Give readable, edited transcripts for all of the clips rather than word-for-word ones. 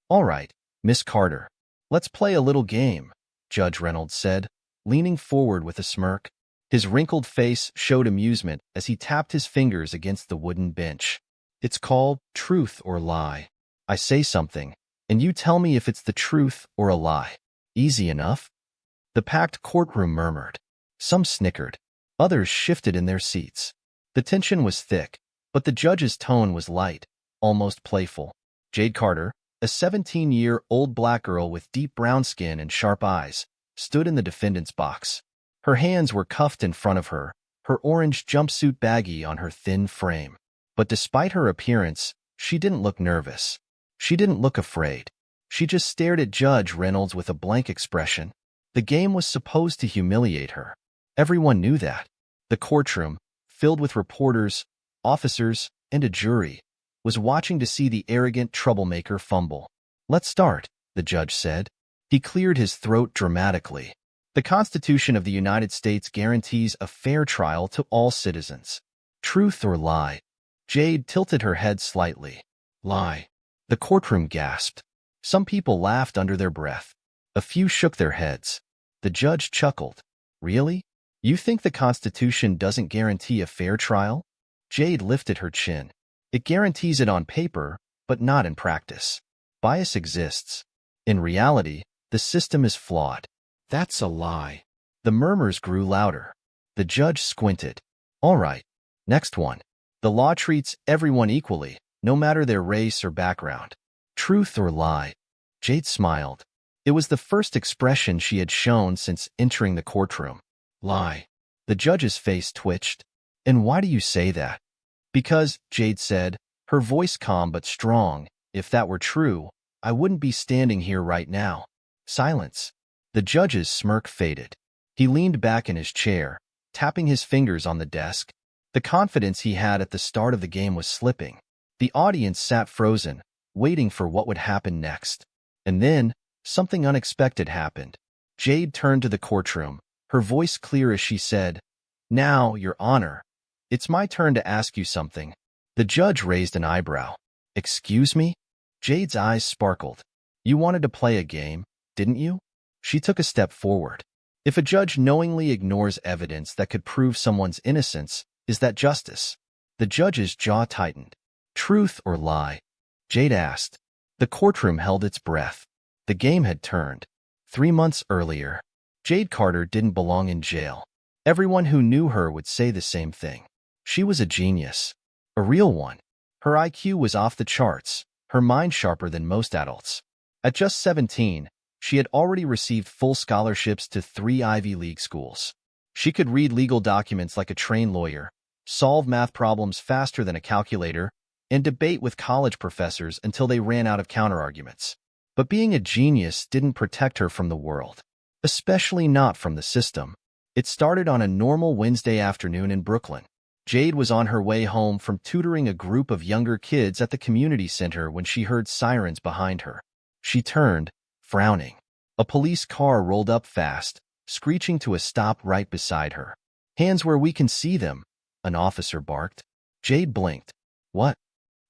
All right, Miss Carter. Let's play a little game, Judge Reynolds said, leaning forward with a smirk. His wrinkled face showed amusement as he tapped his fingers against the wooden bench. It's called truth or lie. I say something, and you tell me if it's the truth or a lie. Easy enough. The packed courtroom murmured. Some snickered. Others shifted in their seats. The tension was thick, but the judge's tone was light, almost playful. Jade Carter, a 17-year-old black girl with deep brown skin and sharp eyes, stood in the defendant's box. Her hands were cuffed in front of her, her orange jumpsuit baggy on her thin frame. But despite her appearance, she didn't look nervous. She didn't look afraid. She just stared at Judge Reynolds with a blank expression. The game was supposed to humiliate her. Everyone knew that. The courtroom, filled with reporters, officers, and a jury, was watching to see the arrogant troublemaker fumble. Let's start, the judge said. He cleared his throat dramatically. The Constitution of the United States guarantees a fair trial to all citizens. Truth or lie? Jade tilted her head slightly. Lie. The courtroom gasped. Some people laughed under their breath. A few shook their heads. The judge chuckled. Really? You think the Constitution doesn't guarantee a fair trial? Jade lifted her chin. It guarantees it on paper, but not in practice. Bias exists. In reality, the system is flawed. That's a lie. The murmurs grew louder. The judge squinted. All right, next one. The law treats everyone equally, no matter their race or background. Truth or lie? Jade smiled. It was the first expression she had shown since entering the courtroom. Lie. The judge's face twitched. And why do you say that? Because, Jade said, her voice calm but strong, if that were true, I wouldn't be standing here right now. Silence. The judge's smirk faded. He leaned back in his chair, tapping his fingers on the desk. The confidence he had at the start of the game was slipping. The audience sat frozen, waiting for what would happen next. And then, something unexpected happened. Jade turned to the courtroom, her voice clear as she said, Now, Your Honor, it's my turn to ask you something. The judge raised an eyebrow. Excuse me? Jade's eyes sparkled. You wanted to play a game, didn't you? She took a step forward. If a judge knowingly ignores evidence that could prove someone's innocence, is that justice? The judge's jaw tightened. Truth or lie? Jade asked. The courtroom held its breath. The game had turned. 3 months earlier, Jade Carter didn't belong in jail. Everyone who knew her would say the same thing. She was a genius. A real one. Her IQ was off the charts, her mind sharper than most adults. At just 17, she had already received full scholarships to 3 Ivy League schools. She could read legal documents like a trained lawyer, solve math problems faster than a calculator, and debate with college professors until they ran out of counterarguments. But being a genius didn't protect her from the world, especially not from the system. It started on a normal Wednesday afternoon in Brooklyn. Jade was on her way home from tutoring a group of younger kids at the community center when she heard sirens behind her. She turned, frowning. A police car rolled up fast, screeching to a stop right beside her. Hands where we can see them, an officer barked. Jade blinked. What?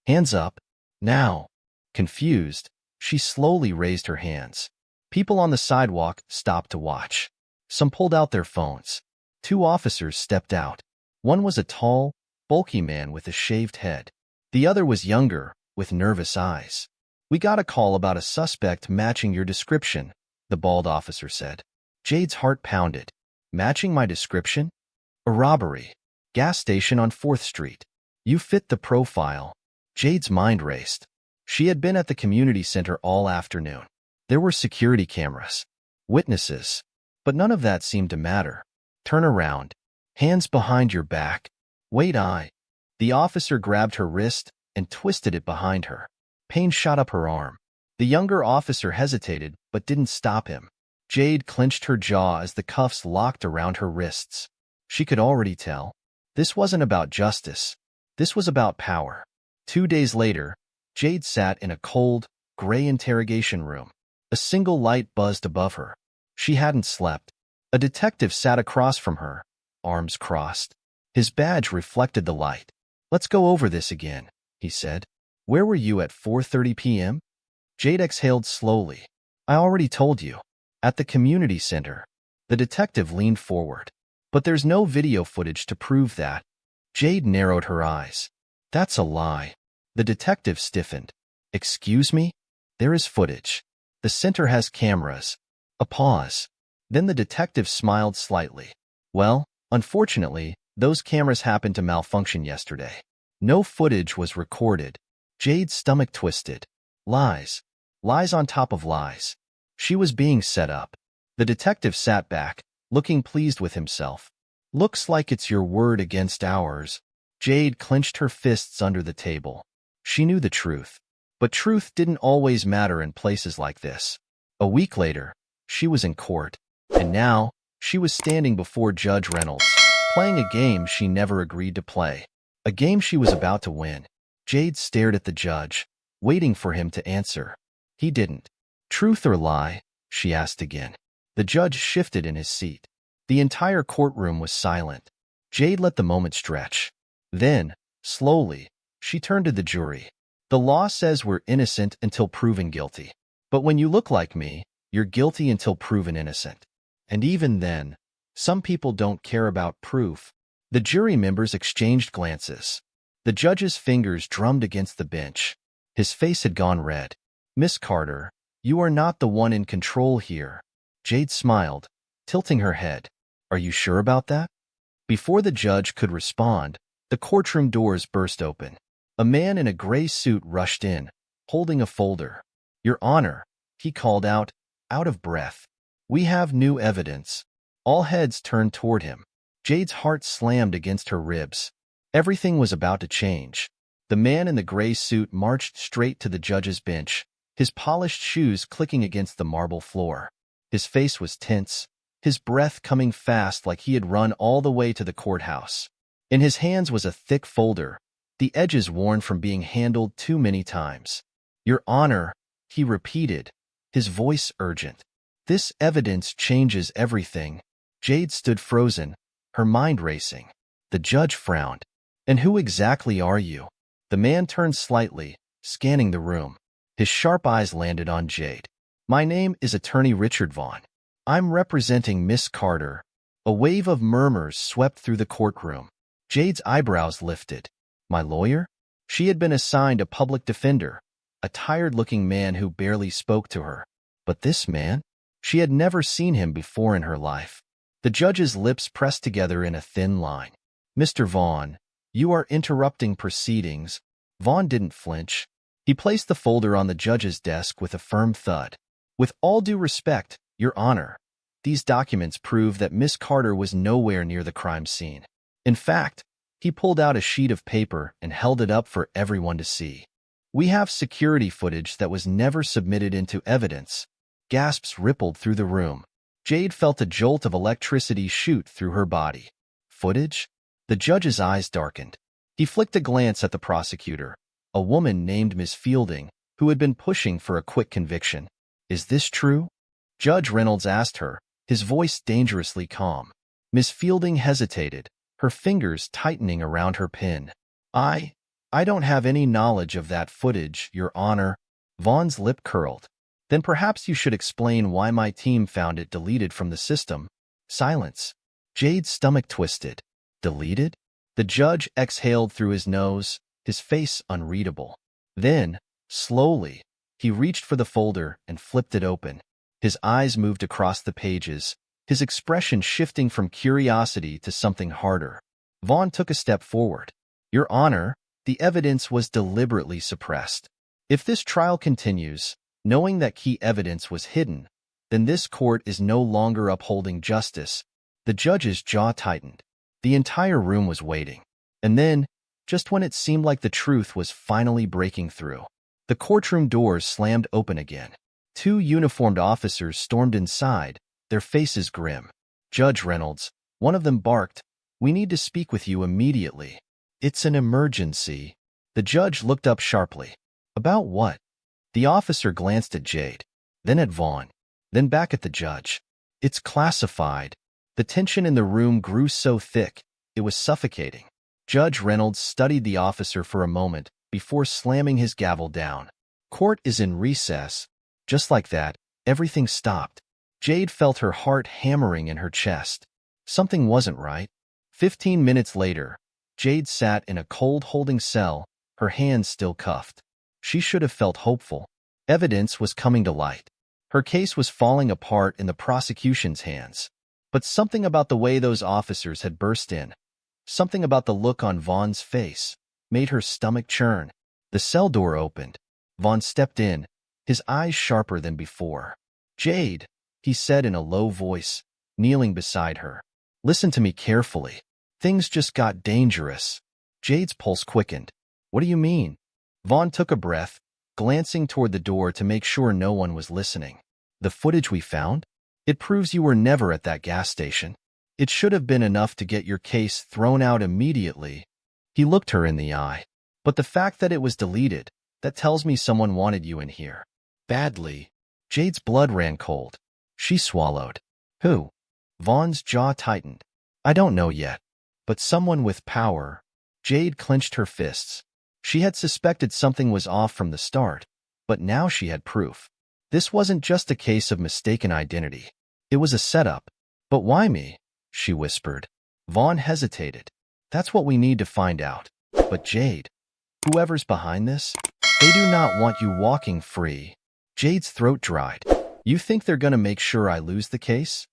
Hands up. Now. Confused, she slowly raised her hands. People on the sidewalk stopped to watch. Some pulled out their phones. 2 officers stepped out. One was a tall, bulky man with a shaved head. The other was younger, with nervous eyes. We got a call about a suspect matching your description, the bald officer said. Jade's heart pounded. Matching my description? A robbery. Gas station on 4th Street. You fit the profile. Jade's mind raced. She had been at the community center all afternoon. There were security cameras, witnesses, but none of that seemed to matter. Turn around. Hands behind your back. Wait, The officer grabbed her wrist and twisted it behind her. Pain shot up her arm. The younger officer hesitated but didn't stop him. Jade clenched her jaw as the cuffs locked around her wrists. She could already tell. This wasn't about justice. This was about power. 2 days later, Jade sat in a cold, gray interrogation room. A single light buzzed above her. She hadn't slept. A detective sat across from her, arms crossed. His badge reflected the light. Let's go over this again, he said. Where were you at 4:30 p.m.? Jade exhaled slowly. I already told you. At the community center. The detective leaned forward. But there's no video footage to prove that. Jade narrowed her eyes. That's a lie. The detective stiffened. Excuse me? There is footage. The center has cameras. A pause. Then the detective smiled slightly. Well, unfortunately, those cameras happened to malfunction yesterday. No footage was recorded. Jade's stomach twisted. Lies. Lies on top of lies. She was being set up. The detective sat back, looking pleased with himself. Looks like it's your word against ours. Jade clenched her fists under the table. She knew the truth. But truth didn't always matter in places like this. A week later, she was in court. And now, she was standing before Judge Reynolds, playing a game she never agreed to play. A game she was about to win. Jade stared at the judge, waiting for him to answer. He didn't. Truth or lie? She asked again. The judge shifted in his seat. The entire courtroom was silent. Jade let the moment stretch. Then, slowly, she turned to the jury. The law says we're innocent until proven guilty. But when you look like me, you're guilty until proven innocent. And even then, some people don't care about proof. The jury members exchanged glances. The judge's fingers drummed against the bench. His face had gone red. Miss Carter, you are not the one in control here. Jade smiled, tilting her head. Are you sure about that? Before the judge could respond, the courtroom doors burst open. A man in a gray suit rushed in, holding a folder. Your Honor, he called out of breath. We have new evidence. All heads turned toward him. Jade's heart slammed against her ribs. Everything was about to change. The man in the gray suit marched straight to the judge's bench, his polished shoes clicking against the marble floor. His face was tense, his breath coming fast like he had run all the way to the courthouse. In his hands was a thick folder, the edges worn from being handled too many times. Your Honor, he repeated, his voice urgent. This evidence changes everything. Jade stood frozen, her mind racing. The judge frowned. And who exactly are you? The man turned slightly, scanning the room. His sharp eyes landed on Jade. My name is Attorney Richard Vaughn. I'm representing Miss Carter. A wave of murmurs swept through the courtroom. Jade's eyebrows lifted. My lawyer? She had been assigned a public defender, a tired-looking man who barely spoke to her. But this man? She had never seen him before in her life. The judge's lips pressed together in a thin line. Mr. Vaughn, you are interrupting proceedings. Vaughn didn't flinch. He placed the folder on the judge's desk with a firm thud. With all due respect, Your Honor, these documents prove that Miss Carter was nowhere near the crime scene. In fact, he pulled out a sheet of paper and held it up for everyone to see. We have security footage that was never submitted into evidence. Gasps rippled through the room. Jade felt a jolt of electricity shoot through her body. Footage? The judge's eyes darkened. He flicked a glance at the prosecutor, a woman named Miss Fielding, who had been pushing for a quick conviction. Is this true? Judge Reynolds asked her, his voice dangerously calm. Miss Fielding hesitated, her fingers tightening around her pen. I don't have any knowledge of that footage, Your Honor. Vaughn's lip curled. Then perhaps you should explain why my team found it deleted from the system. Silence. Jade's stomach twisted. Deleted? The judge exhaled through his nose, his face unreadable. Then, slowly, he reached for the folder and flipped it open. His eyes moved across the pages, his expression shifting from curiosity to something harder. Vaughn took a step forward. Your Honor, the evidence was deliberately suppressed. If this trial continues, knowing that key evidence was hidden, then this court is no longer upholding justice. The judge's jaw tightened. The entire room was waiting. And then, just when it seemed like the truth was finally breaking through, the courtroom doors slammed open again. 2 uniformed officers stormed inside, their faces grim. Judge Reynolds, one of them barked, we need to speak with you immediately. It's an emergency. The judge looked up sharply. About what? The officer glanced at Jade, then at Vaughn, then back at the judge. It's classified. The tension in the room grew so thick, it was suffocating. Judge Reynolds studied the officer for a moment before slamming his gavel down. Court is in recess. Just like that, everything stopped. Jade felt her heart hammering in her chest. Something wasn't right. 15 minutes later, Jade sat in a cold holding cell, her hands still cuffed. She should have felt hopeful. Evidence was coming to light. Her case was falling apart in the prosecution's hands. But something about the way those officers had burst in, something about the look on Vaughn's face, made her stomach churn. The cell door opened. Vaughn stepped in, his eyes sharper than before. "Jade," he said in a low voice, kneeling beside her. "Listen to me carefully. Things just got dangerous." Jade's pulse quickened. "What do you mean?" Vaughn took a breath, glancing toward the door to make sure no one was listening. "The footage we found? It proves you were never at that gas station. It should have been enough to get your case thrown out immediately." He looked her in the eye. "But the fact that it was deleted, that tells me someone wanted you in here. Badly." Jade's blood ran cold. She swallowed. "Who?" Vaughn's jaw tightened. "I don't know yet. But someone with power." Jade clenched her fists. She had suspected something was off from the start, but now she had proof. This wasn't just a case of mistaken identity. It was a setup. "But why me?" she whispered. Vaughn hesitated. "That's what we need to find out. But Jade, whoever's behind this, they do not want you walking free." Jade's throat dried. "You think they're going to make sure I lose the case?"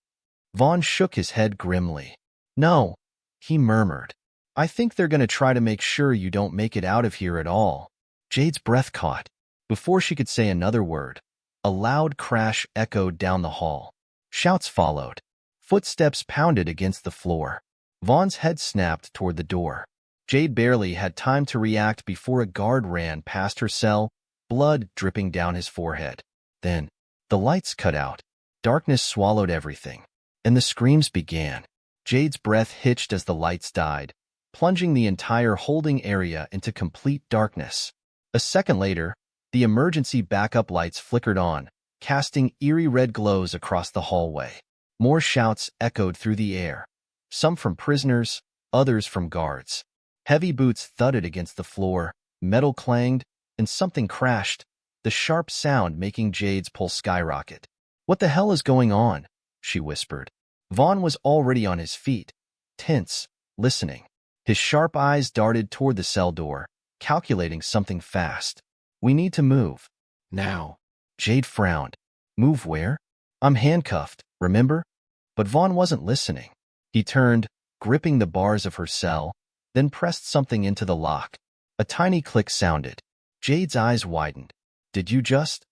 Vaughn shook his head grimly. "No," he murmured. "I think they're going to try to make sure you don't make it out of here at all." Jade's breath caught. Before she could say another word, a loud crash echoed down the hall. Shouts followed. Footsteps pounded against the floor. Vaughn's head snapped toward the door. Jade barely had time to react before a guard ran past her cell, blood dripping down his forehead. Then, the lights cut out. Darkness swallowed everything. And the screams began. Jade's breath hitched as the lights died, plunging the entire holding area into complete darkness. A second later, the emergency backup lights flickered on, casting eerie red glows across the hallway. More shouts echoed through the air, some from prisoners, others from guards. Heavy boots thudded against the floor, metal clanged, and something crashed, the sharp sound making Jade's pulse skyrocket. "What the hell is going on?" she whispered. Vaughn was already on his feet, tense, listening. His sharp eyes darted toward the cell door, calculating something fast. "We need to move. Now." Jade frowned. "Move where?" "I'm handcuffed, remember?" But Vaughn wasn't listening. He turned, gripping the bars of her cell, then pressed something into the lock. A tiny click sounded. Jade's eyes widened. "Did you just?"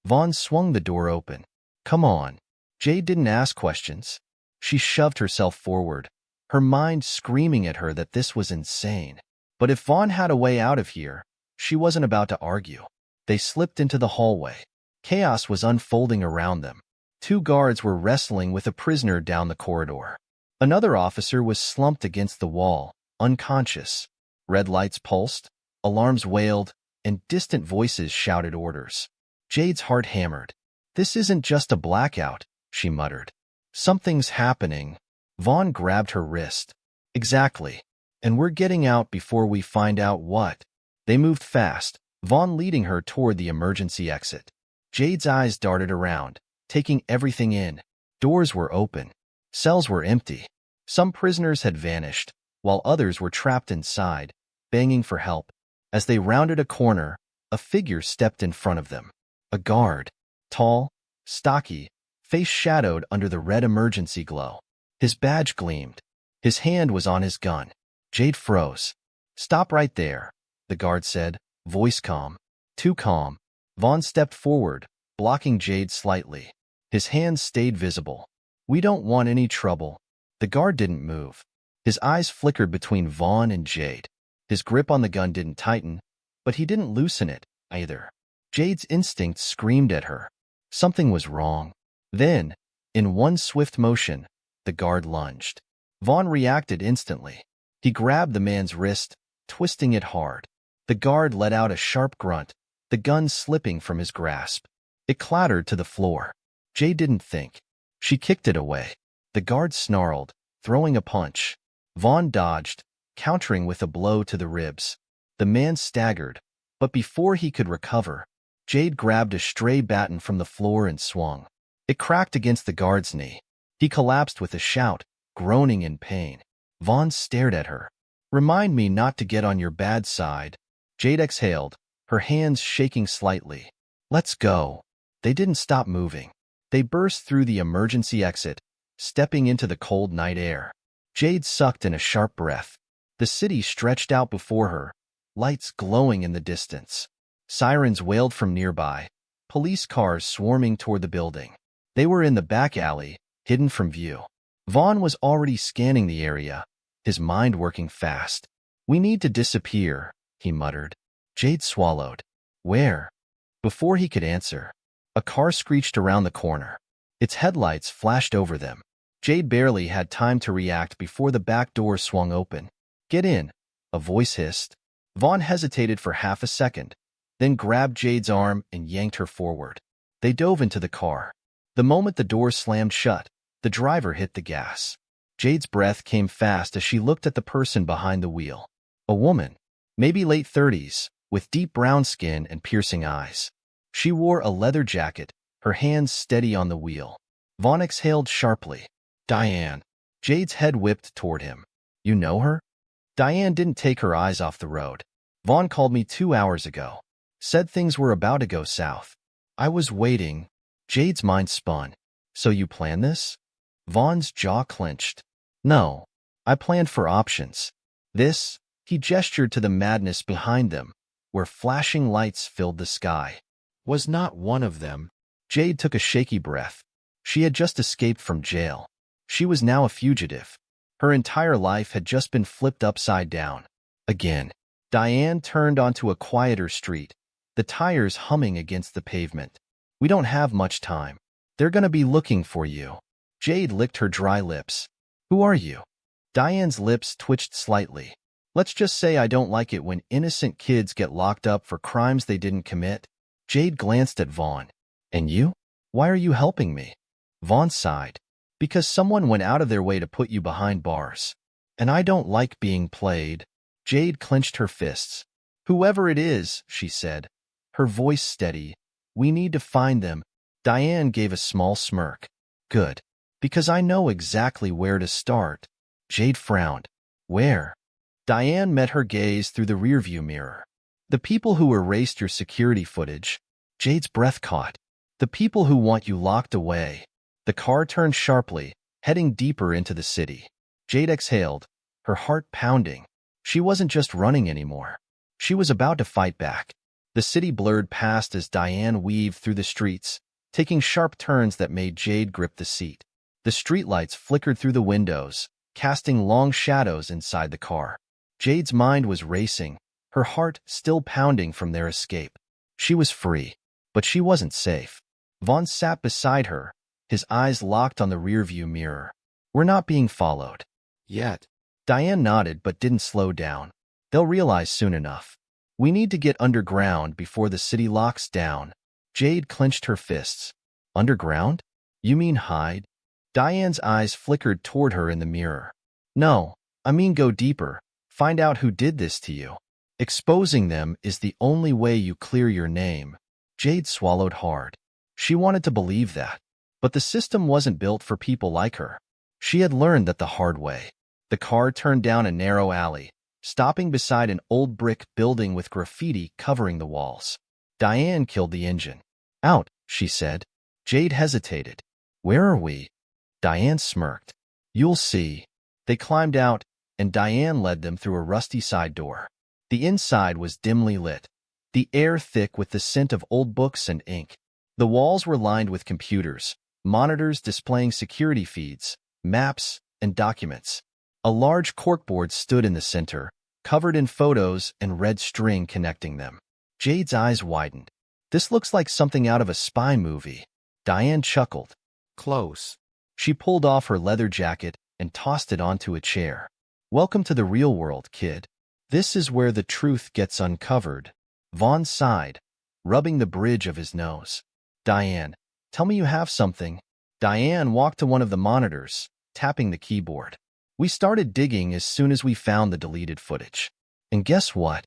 Vaughn swung the door open. "Come on." Jade didn't ask questions. She shoved herself forward, her mind screaming at her that this was insane. But if Vaughn had a way out of here, she wasn't about to argue. They slipped into the hallway. Chaos was unfolding around them. Two guards were wrestling with a prisoner down the corridor. Another officer was slumped against the wall, unconscious. Red lights pulsed, alarms wailed, and distant voices shouted orders. Jade's heart hammered. "This isn't just a blackout," she muttered. "Something's happening." Vaughn grabbed her wrist. "Exactly. And we're getting out before we find out what." They moved fast, Vaughn leading her toward the emergency exit. Jade's eyes darted around, taking everything in. Doors were open. Cells were empty. Some prisoners had vanished, while others were trapped inside, banging for help. As they rounded a corner, a figure stepped in front of them. A guard. Tall, stocky, face shadowed under the red emergency glow. His badge gleamed. His hand was on his gun. Jade froze. "Stop right there," the guard said, voice calm. Too calm. Vaughn stepped forward, blocking Jade slightly. His hands stayed visible. "We don't want any trouble." The guard didn't move. His eyes flickered between Vaughn and Jade. His grip on the gun didn't tighten, but he didn't loosen it, either. Jade's instincts screamed at her. Something was wrong. Then, in one swift motion, the guard lunged. Vaughn reacted instantly. He grabbed the man's wrist, twisting it hard. The guard let out a sharp grunt, the gun slipping from his grasp. It clattered to the floor. Jade didn't think. She kicked it away. The guard snarled, throwing a punch. Vaughn dodged, countering with a blow to the ribs. The man staggered, but before he could recover, Jade grabbed a stray baton from the floor and swung. It cracked against the guard's knee. He collapsed with a shout, groaning in pain. Vaughn stared at her. "Remind me not to get on your bad side." Jade exhaled, her hands shaking slightly. "Let's go." They didn't stop moving. They burst through the emergency exit, stepping into the cold night air. Jade sucked in a sharp breath. The city stretched out before her, lights glowing in the distance. Sirens wailed from nearby, police cars swarming toward the building. They were in the back alley, hidden from view. Vaughn was already scanning the area, his mind working fast. "We need to disappear," he muttered. Jade swallowed. "Where?" Before he could answer, a car screeched around the corner. Its headlights flashed over them. Jade barely had time to react before the back door swung open. "Get in," a voice hissed. Vaughn hesitated for half a second, then grabbed Jade's arm and yanked her forward. They dove into the car. The moment the door slammed shut, the driver hit the gas. Jade's breath came fast as she looked at the person behind the wheel. A woman, maybe late 30s, with deep brown skin and piercing eyes. She wore a leather jacket, her hands steady on the wheel. Vaughn exhaled sharply. "Diane." Jade's head whipped toward him. "You know her?" Diane didn't take her eyes off the road. "Vaughn called me 2 hours ago. Said things were about to go south. I was waiting." Jade's mind spun. "So you planned this?" Vaughn's jaw clenched. "No. I planned for options. This," he gestured to the madness behind them, where flashing lights filled the sky, "was not one of them." Jade took a shaky breath. She had just escaped from jail. She was now a fugitive. Her entire life had just been flipped upside down. Again. Diane turned onto a quieter street, the tires humming against the pavement. "We don't have much time. They're gonna be looking for you." Jade licked her dry lips. "Who are you?" Diane's lips twitched slightly. "Let's just say I don't like it when innocent kids get locked up for crimes they didn't commit." Jade glanced at Vaughn. "And you? Why are you helping me?" Vaughn sighed. "Because someone went out of their way to put you behind bars. And I don't like being played." Jade clenched her fists. "Whoever it is," she said, her voice steady, "we need to find them." Diane gave a small smirk. "Good. Because I know exactly where to start." Jade frowned. "Where?" Diane met her gaze through the rearview mirror. "The people who erased your security footage." Jade's breath caught. "The people who want you locked away." The car turned sharply, heading deeper into the city. Jade exhaled, her heart pounding. She wasn't just running anymore. She was about to fight back. The city blurred past as Diane weaved through the streets, taking sharp turns that made Jade grip the seat. The streetlights flickered through the windows, casting long shadows inside the car. Jade's mind was racing, her heart still pounding from their escape. She was free, but she wasn't safe. Vaughn sat beside her, his eyes locked on the rearview mirror. "We're not being followed." "Yet." Diane nodded but didn't slow down. "They'll realize soon enough. We need to get underground before the city locks down." Jade clenched her fists. "Underground? You mean hide?" Diane's eyes flickered toward her in the mirror. "No, I mean go deeper. Find out who did this to you. Exposing them is the only way you clear your name." Jade swallowed hard. She wanted to believe that. But the system wasn't built for people like her. She had learned that the hard way. The car turned down a narrow alley, stopping beside an old brick building with graffiti covering the walls. Diane killed the engine. "Out," she said. Jade hesitated. "Where are we?" Diane smirked. "You'll see." They climbed out, and Diane led them through a rusty side door. The inside was dimly lit, the air thick with the scent of old books and ink. The walls were lined with computers, monitors displaying security feeds, maps, and documents. A large corkboard stood in the center, covered in photos and red string connecting them. Jade's eyes widened. "This looks like something out of a spy movie." Diane chuckled. "Close." She pulled off her leather jacket and tossed it onto a chair. "Welcome to the real world, kid. This is where the truth gets uncovered." Vaughn sighed, rubbing the bridge of his nose. "Diane, tell me you have something." Diane walked to one of the monitors, tapping the keyboard. "We started digging as soon as we found the deleted footage. And guess what?"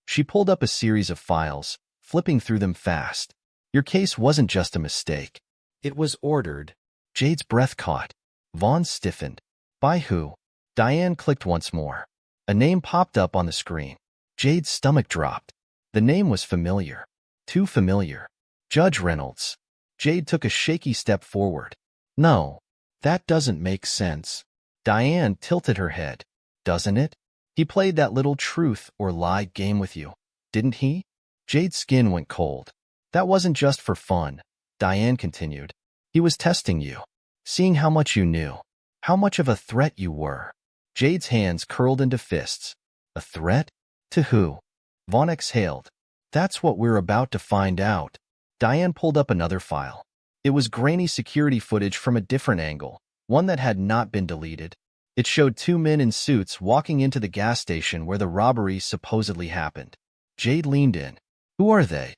She pulled up a series of files, flipping through them fast. Your case wasn't just a mistake. It was ordered. Jade's breath caught. Vaughn stiffened. By who? Diane clicked once more. A name popped up on the screen. Jade's stomach dropped. The name was familiar. Too familiar. Judge Reynolds. Jade took a shaky step forward. No, that doesn't make sense. Diane tilted her head. Doesn't it? He played that little truth or lie game with you, didn't he? Jade's skin went cold. That wasn't just for fun, Diane continued. He was testing you, seeing how much you knew, how much of a threat you were. Jade's hands curled into fists. A threat? To who? Vaughn exhaled. That's what we're about to find out. Diane pulled up another file. It was grainy security footage from a different angle, one that had not been deleted. It showed two men in suits walking into the gas station where the robbery supposedly happened. Jade leaned in. Who are they?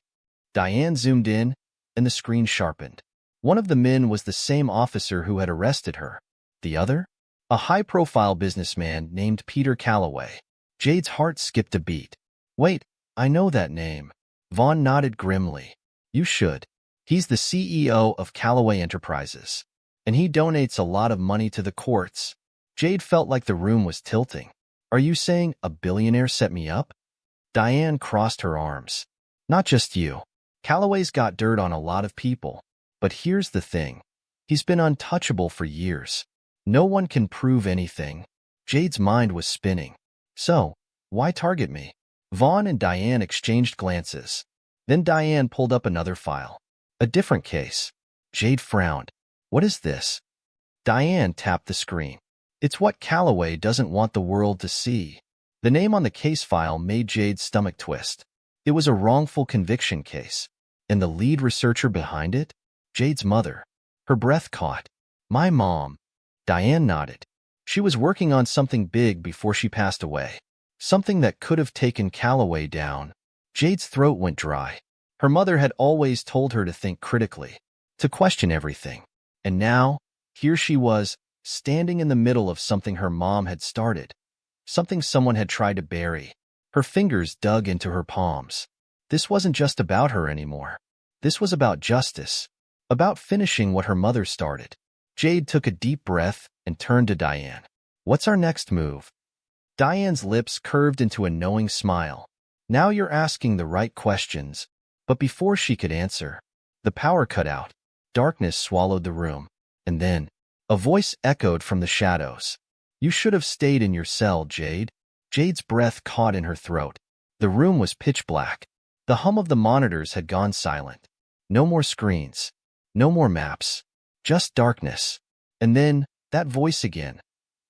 Diane zoomed in, and the screen sharpened. One of the men was the same officer who had arrested her. The other? A high-profile businessman named Peter Calloway. Jade's heart skipped a beat. Wait, I know that name. Vaughn nodded grimly. You should. He's the CEO of Calloway Enterprises, and he donates a lot of money to the courts. Jade felt like the room was tilting. Are you saying a billionaire set me up? Diane crossed her arms. Not just you. Calloway's got dirt on a lot of people. But here's the thing. He's been untouchable for years. No one can prove anything. Jade's mind was spinning. So, why target me? Vaughn and Diane exchanged glances. Then Diane pulled up another file. A different case. Jade frowned. What is this? Diane tapped the screen. It's what Calloway doesn't want the world to see. The name on the case file made Jade's stomach twist. It was a wrongful conviction case. And the lead researcher behind it? Jade's mother. Her breath caught. My mom. Diane nodded. She was working on something big before she passed away. Something that could have taken Calloway down. Jade's throat went dry. Her mother had always told her to think critically, to question everything. And now, here she was, standing in the middle of something her mom had started. Something someone had tried to bury. Her fingers dug into her palms. This wasn't just about her anymore. This was about justice. About finishing what her mother started. Jade took a deep breath and turned to Diane. What's our next move? Diane's lips curved into a knowing smile. Now you're asking the right questions. But before she could answer, the power cut out. Darkness swallowed the room. And then, a voice echoed from the shadows. You should have stayed in your cell, Jade. Jade's breath caught in her throat. The room was pitch black. The hum of the monitors had gone silent. No more screens. No more maps. Just darkness. And then, that voice again.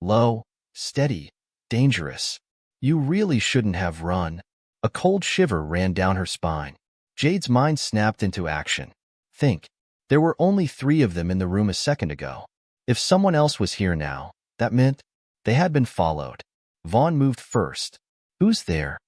Low, steady, dangerous. You really shouldn't have run. A cold shiver ran down her spine. Jade's mind snapped into action. Think. There were only 3 of them in the room a second ago. If someone else was here now, that meant they had been followed. Vaughn moved first. Who's there?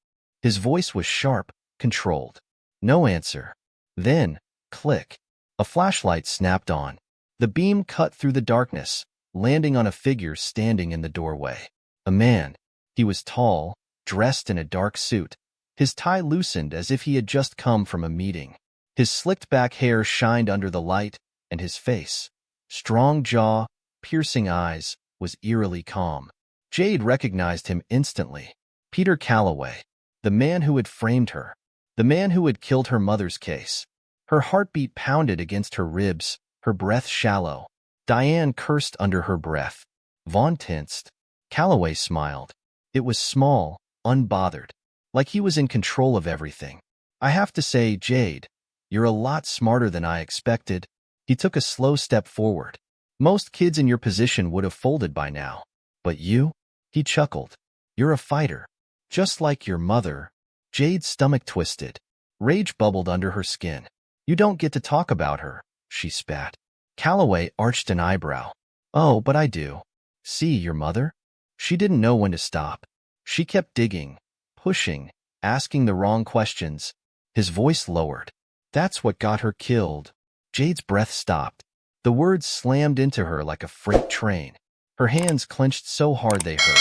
His voice was sharp, controlled. No answer. Then, click. A flashlight snapped on. The beam cut through the darkness, landing on a figure standing in the doorway. A man. He was tall, dressed in a dark suit. His tie loosened as if he had just come from a meeting. His slicked-back hair shined under the light, and his face, strong jaw, piercing eyes, was eerily calm. Jade recognized him instantly. Peter Calloway, the man who had framed her, the man who had killed her mother's case. Her heartbeat pounded against her ribs, her breath shallow. Diane cursed under her breath. Vaughn tensed. Calloway smiled. It was small, unbothered, like he was in control of everything. I have to say, Jade, you're a lot smarter than I expected. He took a slow step forward. Most kids in your position would have folded by now. But you? He chuckled. You're a fighter. Just like your mother. Jade's stomach twisted. Rage bubbled under her skin. You don't get to talk about her, she spat. Calloway arched an eyebrow. Oh, but I do. See, your mother? She didn't know when to stop. She kept digging, pushing, asking the wrong questions. His voice lowered. That's what got her killed. Jade's breath stopped. The words slammed into her like a freight train. Her hands clenched so hard they hurt.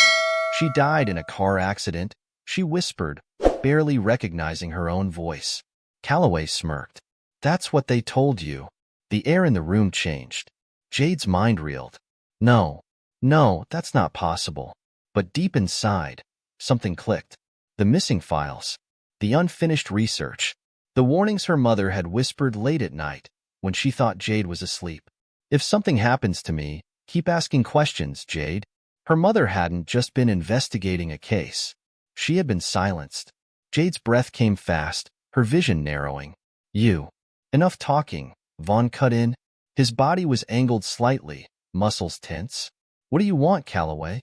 She died in a car accident, she whispered, barely recognizing her own voice. Calloway smirked. That's what they told you. The air in the room changed. Jade's mind reeled. No, no, that's not possible. But deep inside, something clicked. The missing files. The unfinished research. The warnings her mother had whispered late at night when she thought Jade was asleep. If something happens to me, keep asking questions, Jade. Her mother hadn't just been investigating a case. She had been silenced. Jade's breath came fast, her vision narrowing. You. Enough talking, Vaughn cut in. His body was angled slightly, muscles tense. What do you want, Calloway?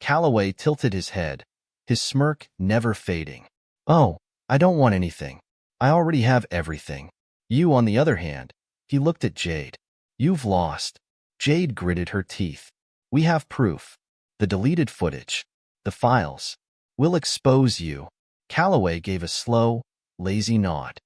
Calloway tilted his head, his smirk never fading. Oh, I don't want anything. I already have everything. You, on the other hand, he looked at Jade. You've lost. Jade gritted her teeth. We have proof. The deleted footage. The files. We'll expose you. Calloway gave a slow, lazy nod.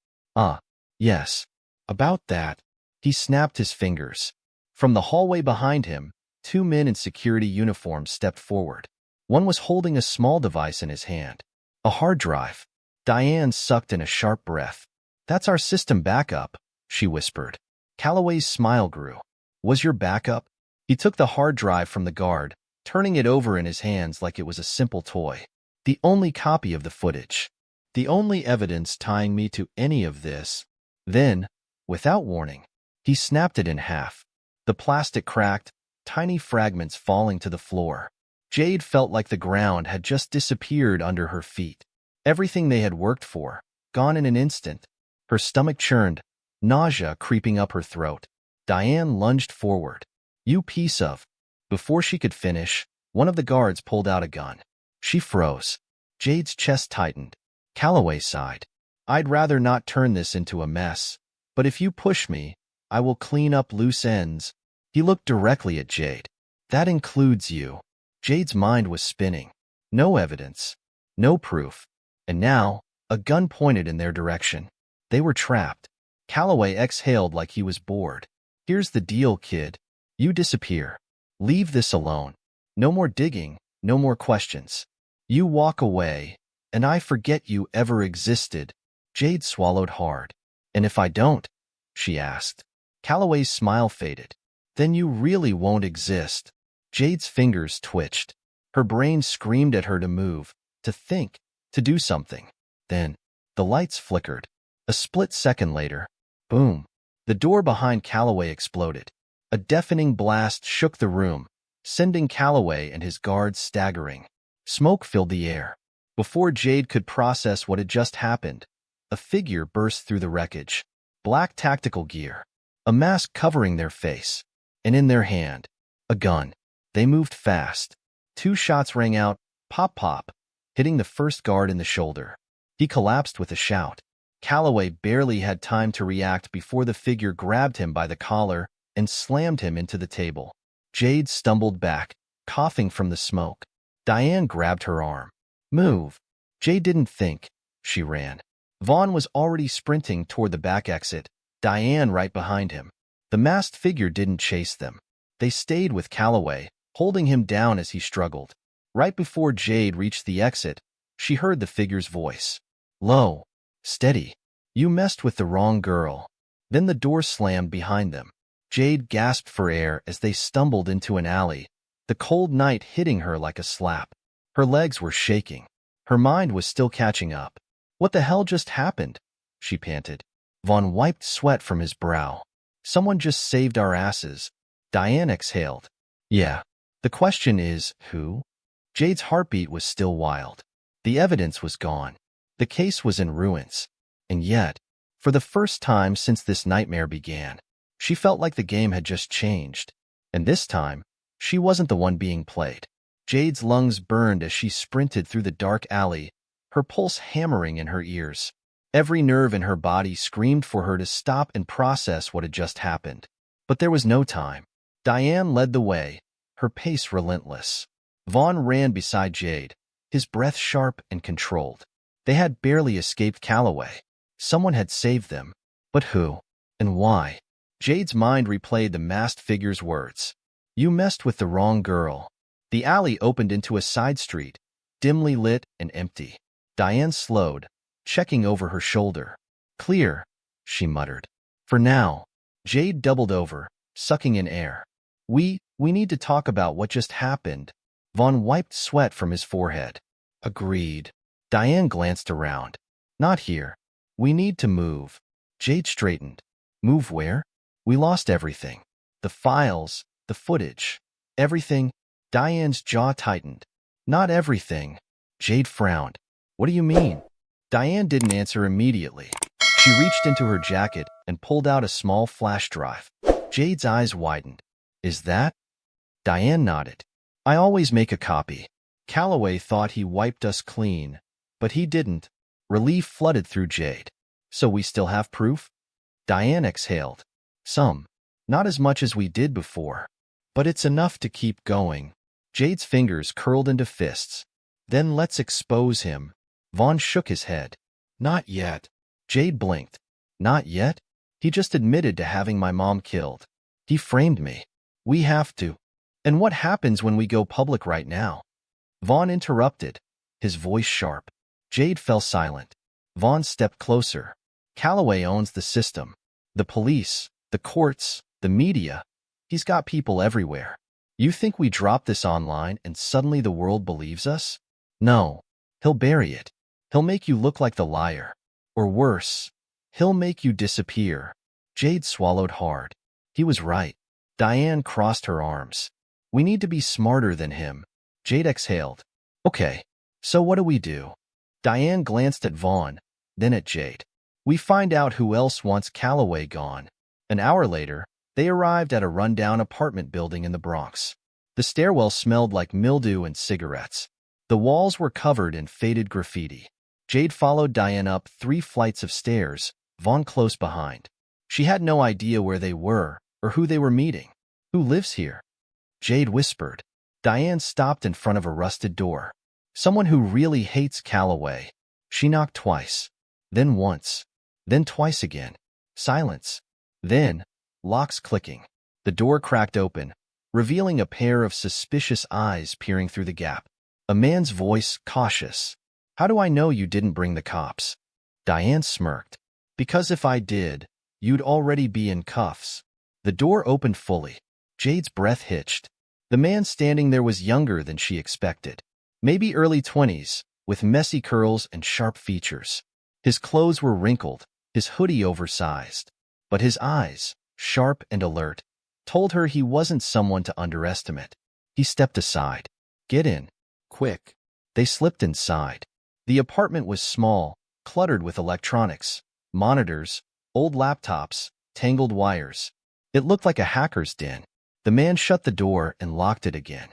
Yes. About that. He snapped his fingers. From the hallway behind him, two men in security uniforms stepped forward. One was holding a small device in his hand. A hard drive. Diane sucked in a sharp breath. That's our system backup, she whispered. Calloway's smile grew. Was your backup? He took the hard drive from the guard, turning it over in his hands like it was a simple toy. The only copy of the footage. The only evidence tying me to any of this. Then, without warning, he snapped it in half. The plastic cracked, tiny fragments falling to the floor. Jade felt like the ground had just disappeared under her feet. Everything they had worked for, gone in an instant. Her stomach churned, nausea creeping up her throat. Diane lunged forward. You piece of. Before she could finish, one of the guards pulled out a gun. She froze. Jade's chest tightened. Calloway sighed. I'd rather not turn this into a mess, but if you push me, I will clean up loose ends. He looked directly at Jade. That includes you. Jade's mind was spinning. No evidence. No proof. And now, a gun pointed in their direction. They were trapped. Calloway exhaled like he was bored. Here's the deal, kid. You disappear. Leave this alone. No more digging, no more questions. You walk away, and I forget you ever existed. Jade swallowed hard. And if I don't? She asked. Calloway's smile faded. Then you really won't exist. Jade's fingers twitched. Her brain screamed at her to move, to think, to do something. Then, the lights flickered. A split second later, boom. The door behind Calloway exploded. A deafening blast shook the room, sending Calloway and his guards staggering. Smoke filled the air. Before Jade could process what had just happened, a figure burst through the wreckage. Black tactical gear, a mask covering their face, and in their hand, a gun. They moved fast. 2 shots rang out, pop pop, hitting the first guard in the shoulder. He collapsed with a shout. Calloway barely had time to react before the figure grabbed him by the collar and slammed him into the table. Jade stumbled back, coughing from the smoke. Diane grabbed her arm. Move. Jade didn't think. She ran. Vaughn was already sprinting toward the back exit, Diane right behind him. The masked figure didn't chase them. They stayed with Calloway, holding him down as he struggled. Right before Jade reached the exit, she heard the figure's voice. Low. Steady. You messed with the wrong girl. Then the door slammed behind them. Jade gasped for air as they stumbled into an alley, the cold night hitting her like a slap. Her legs were shaking. Her mind was still catching up. What the hell just happened? She panted. Vaughn wiped sweat from his brow. Someone just saved our asses. Diane exhaled. Yeah. The question is, who? Jade's heartbeat was still wild. The evidence was gone. The case was in ruins. And yet, for the first time since this nightmare began, she felt like the game had just changed. And this time, she wasn't the one being played. Jade's lungs burned as she sprinted through the dark alley, her pulse hammering in her ears. Every nerve in her body screamed for her to stop and process what had just happened. But there was no time. Diane led the way, her pace relentless. Vaughn ran beside Jade, his breath sharp and controlled. They had barely escaped Calloway. Someone had saved them. But who? And why? Jade's mind replayed the masked figure's words. You messed with the wrong girl. The alley opened into a side street, dimly lit and empty. Diane slowed, checking over her shoulder. Clear, she muttered. For now. Jade doubled over, sucking in air. We need to talk about what just happened. Vaughn wiped sweat from his forehead. Agreed. Diane glanced around. Not here. We need to move. Jade straightened. Move where? We lost everything. The files, the footage. Everything. Diane's jaw tightened. Not everything. Jade frowned. What do you mean? Diane didn't answer immediately. She reached into her jacket and pulled out a small flash drive. Jade's eyes widened. Is that? Diane nodded. I always make a copy. Calloway thought he wiped us clean, but he didn't. Relief flooded through Jade. So we still have proof? Diane exhaled. Some. Not as much as we did before. But it's enough to keep going. Jade's fingers curled into fists. Then let's expose him. Vaughn shook his head. Not yet. Jade blinked. Not yet? He just admitted to having my mom killed. He framed me. We have to. And what happens when we go public right now? Vaughn interrupted, his voice sharp. Jade fell silent. Vaughn stepped closer. Calloway owns the system. The police, the courts, the media. He's got people everywhere. You think we drop this online and suddenly the world believes us? No. He'll bury it. He'll make you look like the liar. Or worse, he'll make you disappear. Jade swallowed hard. He was right. Diane crossed her arms. We need to be smarter than him. Jade exhaled. Okay, so what do we do? Diane glanced at Vaughn, then at Jade. We find out who else wants Calloway gone. An hour later, they arrived at a rundown apartment building in the Bronx. The stairwell smelled like mildew and cigarettes. The walls were covered in faded graffiti. Jade followed Diane up 3 flights of stairs, Vaughn close behind. She had no idea where they were or who they were meeting. Who lives here? Jade whispered. Diane stopped in front of a rusted door. Someone who really hates Calloway. She knocked twice. Then once. Then twice again. Silence. Then, locks clicking. The door cracked open, revealing a pair of suspicious eyes peering through the gap. A man's voice, cautious. How do I know you didn't bring the cops? Diane smirked. Because if I did, you'd already be in cuffs. The door opened fully. Jade's breath hitched. The man standing there was younger than she expected. Maybe early 20s, with messy curls and sharp features. His clothes were wrinkled, his hoodie oversized. But his eyes, sharp and alert, told her he wasn't someone to underestimate. He stepped aside. Get in. Quick. They slipped inside. The apartment was small, cluttered with electronics, monitors, old laptops, tangled wires. It looked like a hacker's den. The man shut the door and locked it again.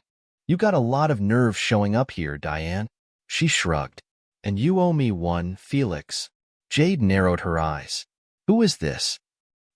You got a lot of nerve showing up here, Diane. She shrugged. And you owe me one, Felix. Jade narrowed her eyes. Who is this?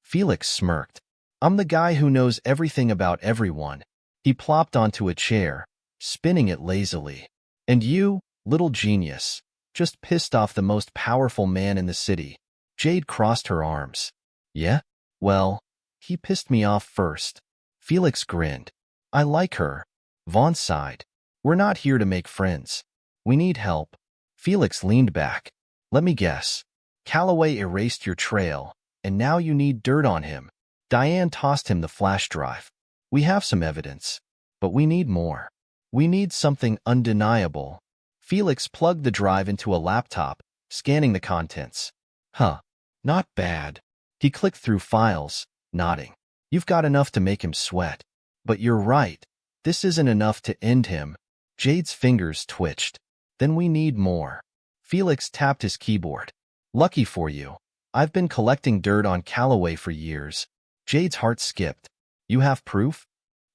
Felix smirked. I'm the guy who knows everything about everyone. He plopped onto a chair, spinning it lazily. And you, little genius, just pissed off the most powerful man in the city. Jade crossed her arms. Yeah? Well, he pissed me off first. Felix grinned. I like her. Vaughn sighed. We're not here to make friends. We need help. Felix leaned back. Let me guess. Calloway erased your trail, and now you need dirt on him. Diane tossed him the flash drive. We have some evidence, but we need more. We need something undeniable. Felix plugged the drive into a laptop, scanning the contents. Huh. Not bad. He clicked through files, nodding. You've got enough to make him sweat. But you're right. This isn't enough to end him. Jade's fingers twitched. Then we need more. Felix tapped his keyboard. Lucky for you. I've been collecting dirt on Calloway for years. Jade's heart skipped. You have proof?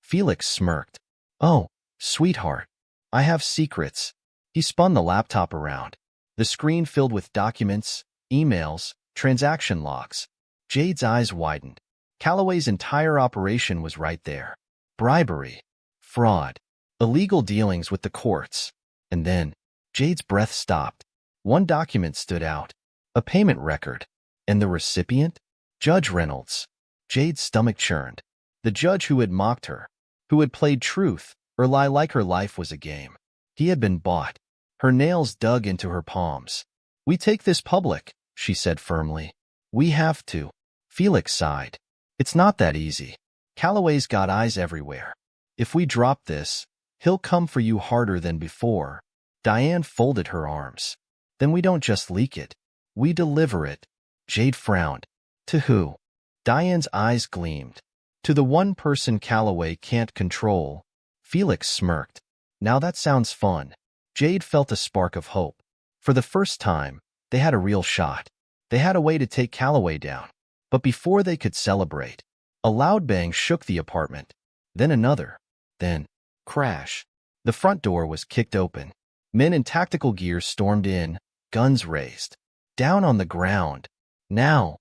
Felix smirked. Oh, sweetheart. I have secrets. He spun the laptop around. The screen filled with documents, emails, transaction logs. Jade's eyes widened. Calloway's entire operation was right there. Bribery, fraud, illegal dealings with the courts. And then, Jade's breath stopped. One document stood out. A payment record. And the recipient? Judge Reynolds. Jade's stomach churned. The judge who had mocked her, who had played truth or lie like her life was a game. He had been bought. Her nails dug into her palms. We take this public, she said firmly. We have to. Felix sighed. It's not that easy. Calloway's got eyes everywhere. If we drop this, he'll come for you harder than before. Diane folded her arms. Then we don't just leak it. We deliver it. Jade frowned. To who? Diane's eyes gleamed. To the one person Calloway can't control. Felix smirked. Now that sounds fun. Jade felt a spark of hope. For the first time, they had a real shot. They had a way to take Calloway down. But before they could celebrate, a loud bang shook the apartment. Then another. Then, crash. The front door was kicked open. Men in tactical gear stormed in, guns raised. Down on the ground. Now.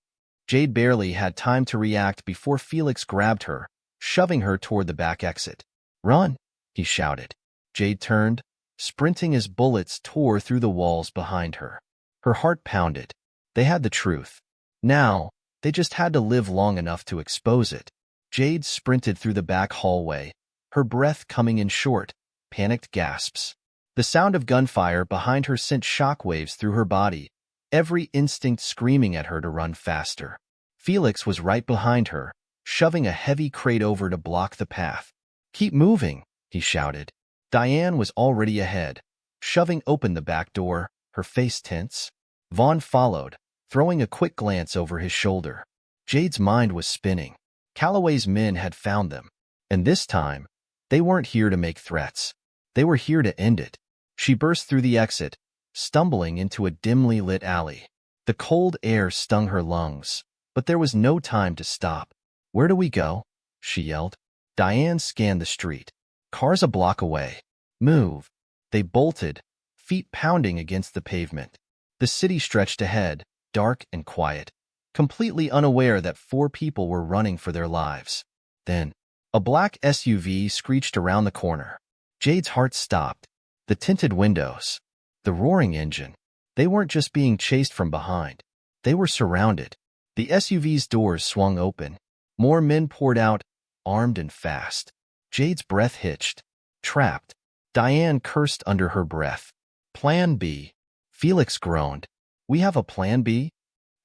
Jade barely had time to react before Felix grabbed her, shoving her toward the back exit. Run, he shouted. Jade turned, sprinting as bullets tore through the walls behind her. Her heart pounded. They had the truth. Now, they just had to live long enough to expose it. Jade sprinted through the back hallway, her breath coming in short, panicked gasps. The sound of gunfire behind her sent shockwaves through her body, every instinct screaming at her to run faster. Felix was right behind her, shoving a heavy crate over to block the path. Keep moving, he shouted. Diane was already ahead, shoving open the back door, her face tense. Vaughn followed, throwing a quick glance over his shoulder. Jade's mind was spinning. Calloway's men had found them, and this time, they weren't here to make threats. They were here to end it. She burst through the exit, stumbling into a dimly lit alley. The cold air stung her lungs, but there was no time to stop. Where do we go? She yelled. Diane scanned the street. Cars a block away. Move. They bolted, feet pounding against the pavement. The city stretched ahead, dark and quiet, completely unaware that 4 people were running for their lives. Then, a black SUV screeched around the corner. Jade's heart stopped. The tinted windows, the roaring engine. They weren't just being chased from behind. They were surrounded. The SUV's doors swung open. More men poured out, armed and fast. Jade's breath hitched. Trapped. Diane cursed under her breath. Plan B. Felix groaned. We have a plan B?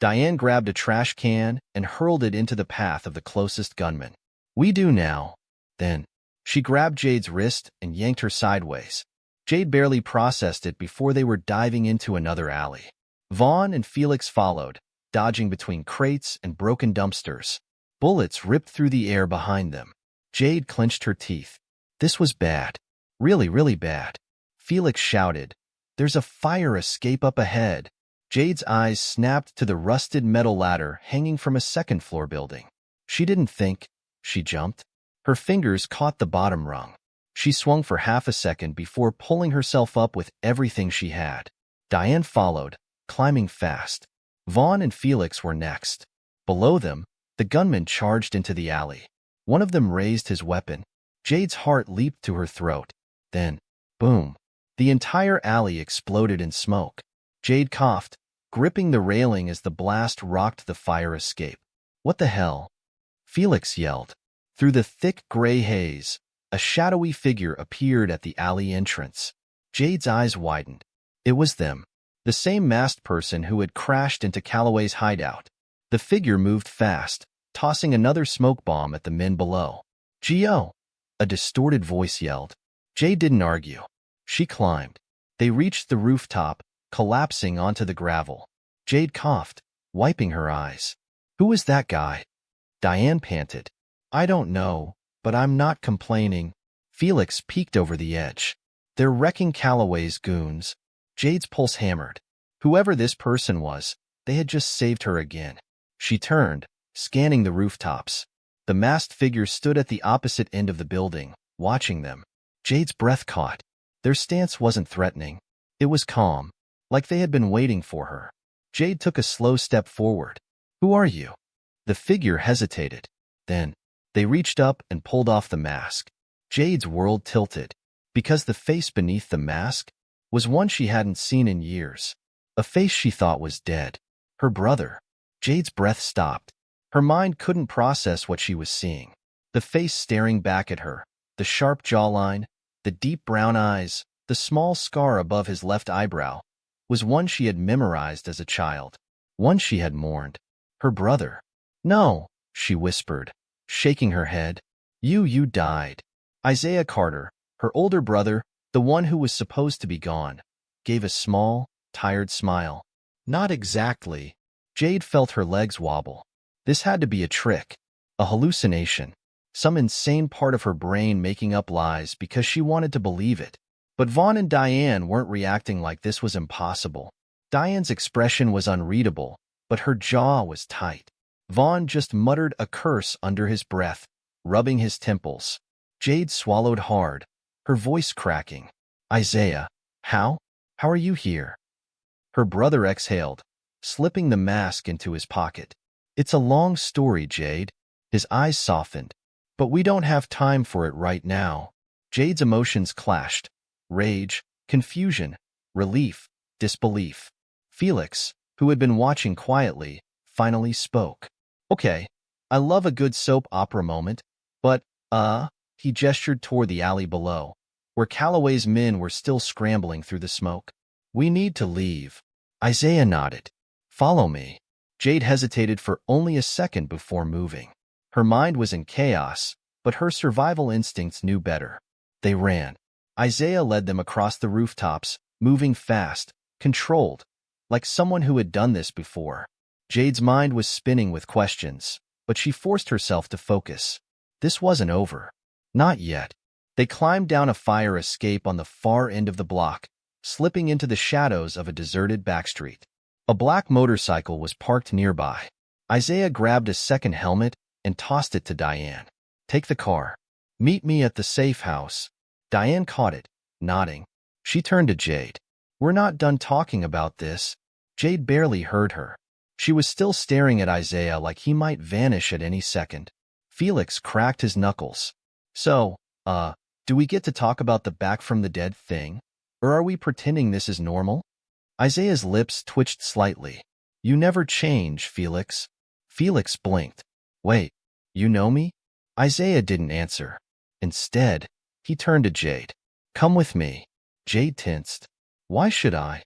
Diane grabbed a trash can and hurled it into the path of the closest gunman. We do now. Then, she grabbed Jade's wrist and yanked her sideways. Jade barely processed it before they were diving into another alley. Vaughn and Felix followed, dodging between crates and broken dumpsters. Bullets ripped through the air behind them. Jade clenched her teeth. This was bad. Really, really bad. Felix shouted, "There's a fire escape up ahead." Jade's eyes snapped to the rusted metal ladder hanging from a second-floor building. She didn't think. She jumped. Her fingers caught the bottom rung. She swung for half a second before pulling herself up with everything she had. Diane followed, climbing fast. Vaughn and Felix were next. Below them, the gunman charged into the alley. One of them raised his weapon. Jade's heart leaped to her throat. Then, boom. The entire alley exploded in smoke. Jade coughed, gripping the railing as the blast rocked the fire escape. What the hell? Felix yelled. Through the thick gray haze, a shadowy figure appeared at the alley entrance. Jade's eyes widened. It was them. The same masked person who had crashed into Calloway's hideout. The figure moved fast, tossing another smoke bomb at the men below. "G.O.!" a distorted voice yelled. Jade didn't argue. She climbed. They reached the rooftop, collapsing onto the gravel. Jade coughed, wiping her eyes. "Who is that guy?" Diane panted. "I don't know, but I'm not complaining." Felix peeked over the edge. "They're wrecking Calloway's goons." Jade's pulse hammered. Whoever this person was, they had just saved her again. She turned, scanning the rooftops. The masked figure stood at the opposite end of the building, watching them. Jade's breath caught. Their stance wasn't threatening. It was calm, like they had been waiting for her. Jade took a slow step forward. "Who are you?" The figure hesitated. Then, they reached up and pulled off the mask. Jade's world tilted, because the face beneath the mask was one she hadn't seen in years. A face she thought was dead. Her brother. Jade's breath stopped. Her mind couldn't process what she was seeing. The face staring back at her, the sharp jawline, the deep brown eyes, the small scar above his left eyebrow, was one she had memorized as a child, one she had mourned. Her brother. No, she whispered, shaking her head. You died. Isaiah Carter, her older brother, the one who was supposed to be gone, gave a small, tired smile. Not exactly. Jade felt her legs wobble. This had to be a trick, a hallucination, some insane part of her brain making up lies because she wanted to believe it. But Vaughn and Diane weren't reacting like this was impossible. Diane's expression was unreadable, but her jaw was tight. Vaughn just muttered a curse under his breath, rubbing his temples. Jade swallowed hard, her voice cracking. Isaiah, how are you here? Her brother exhaled, slipping the mask into his pocket. It's a long story, Jade. His eyes softened. But we don't have time for it right now. Jade's emotions clashed. Rage, confusion, relief, disbelief. Felix, who had been watching quietly, finally spoke. Okay, I love a good soap opera moment, but, he gestured toward the alley below, where Calloway's men were still scrambling through the smoke. We need to leave. Isaiah nodded. Follow me. Jade hesitated for only a second before moving. Her mind was in chaos, but her survival instincts knew better. They ran. Isaiah led them across the rooftops, moving fast, controlled, like someone who had done this before. Jade's mind was spinning with questions, but she forced herself to focus. This wasn't over. Not yet. They climbed down a fire escape on the far end of the block, slipping into the shadows of a deserted backstreet. A black motorcycle was parked nearby. Isaiah grabbed a second helmet and tossed it to Diane. Take the car. Meet me at the safe house. Diane caught it, nodding. She turned to Jade. We're not done talking about this. Jade barely heard her. She was still staring at Isaiah like he might vanish at any second. Felix cracked his knuckles. So, do we get to talk about the back from the dead thing? Or are we pretending this is normal? Isaiah's lips twitched slightly. You never change, Felix. Felix blinked. Wait, you know me? Isaiah didn't answer. Instead, he turned to Jade. Come with me. Jade tensed. Why should I?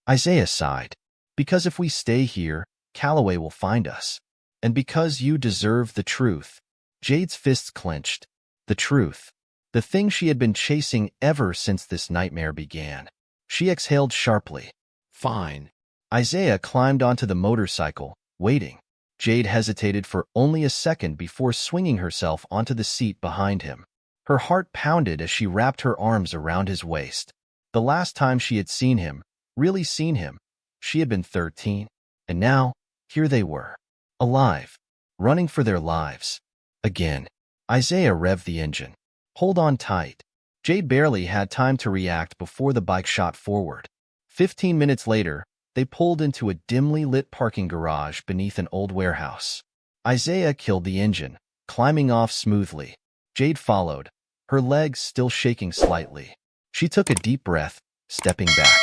Isaiah sighed. Because if we stay here, Calloway will find us. And because you deserve the truth. Jade's fists clenched. The truth. The thing she had been chasing ever since this nightmare began. She exhaled sharply. Fine. Isaiah climbed onto the motorcycle, waiting. Jade hesitated for only a second before swinging herself onto the seat behind him. Her heart pounded as she wrapped her arms around his waist. The last time she had seen him, really seen him, she had been 13. And now, here they were. Alive. Running for their lives. Again. Isaiah revved the engine. Hold on tight. Jade barely had time to react before the bike shot forward. 15 minutes later, they pulled into a dimly lit parking garage beneath an old warehouse. Isaiah killed the engine, climbing off smoothly. Jade followed, her legs still shaking slightly. She took a deep breath, stepping back.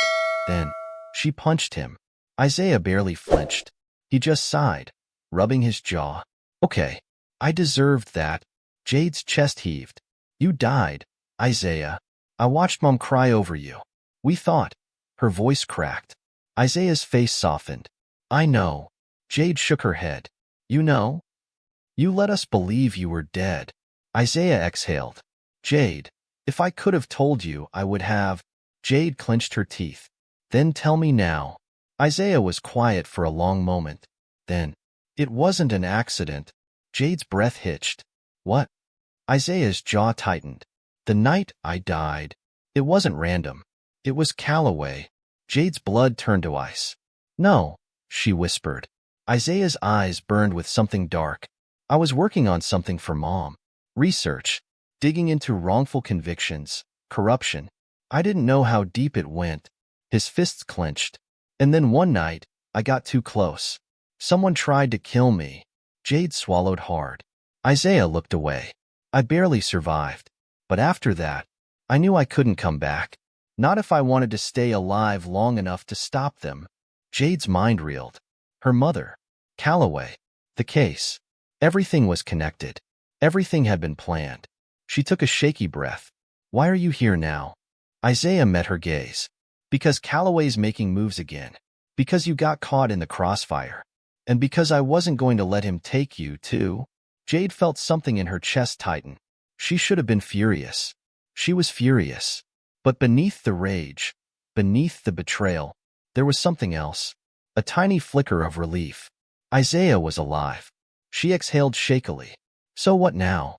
Then, she punched him. Isaiah barely flinched. He just sighed, rubbing his jaw. Okay, I deserved that. Jade's chest heaved. You died, Isaiah. I watched Mom cry over you. We thought. Her voice cracked. Isaiah's face softened. I know. Jade shook her head. You know? You let us believe you were dead. Isaiah exhaled. Jade, if I could have told you, I would have. Jade clenched her teeth. Then tell me now. Isaiah was quiet for a long moment. Then, it wasn't an accident. Jade's breath hitched. What? Isaiah's jaw tightened. The night I died. It wasn't random. It was Calloway. Jade's blood turned to ice. No, she whispered. Isaiah's eyes burned with something dark. I was working on something for Mom. Research. Digging into wrongful convictions. Corruption. I didn't know how deep it went. His fists clenched. And then one night, I got too close. Someone tried to kill me. Jade swallowed hard. Isaiah looked away. I barely survived. But after that, I knew I couldn't come back. Not if I wanted to stay alive long enough to stop them. Jade's mind reeled. Her mother. Calloway. The case. Everything was connected. Everything had been planned. She took a shaky breath. Why are you here now? Isaiah met her gaze. Because Calloway's making moves again. Because you got caught in the crossfire. And because I wasn't going to let him take you, too. Jade felt something in her chest tighten. She should have been furious. She was furious. But beneath the rage, beneath the betrayal, there was something else. A tiny flicker of relief. Isaiah was alive. She exhaled shakily. So what now?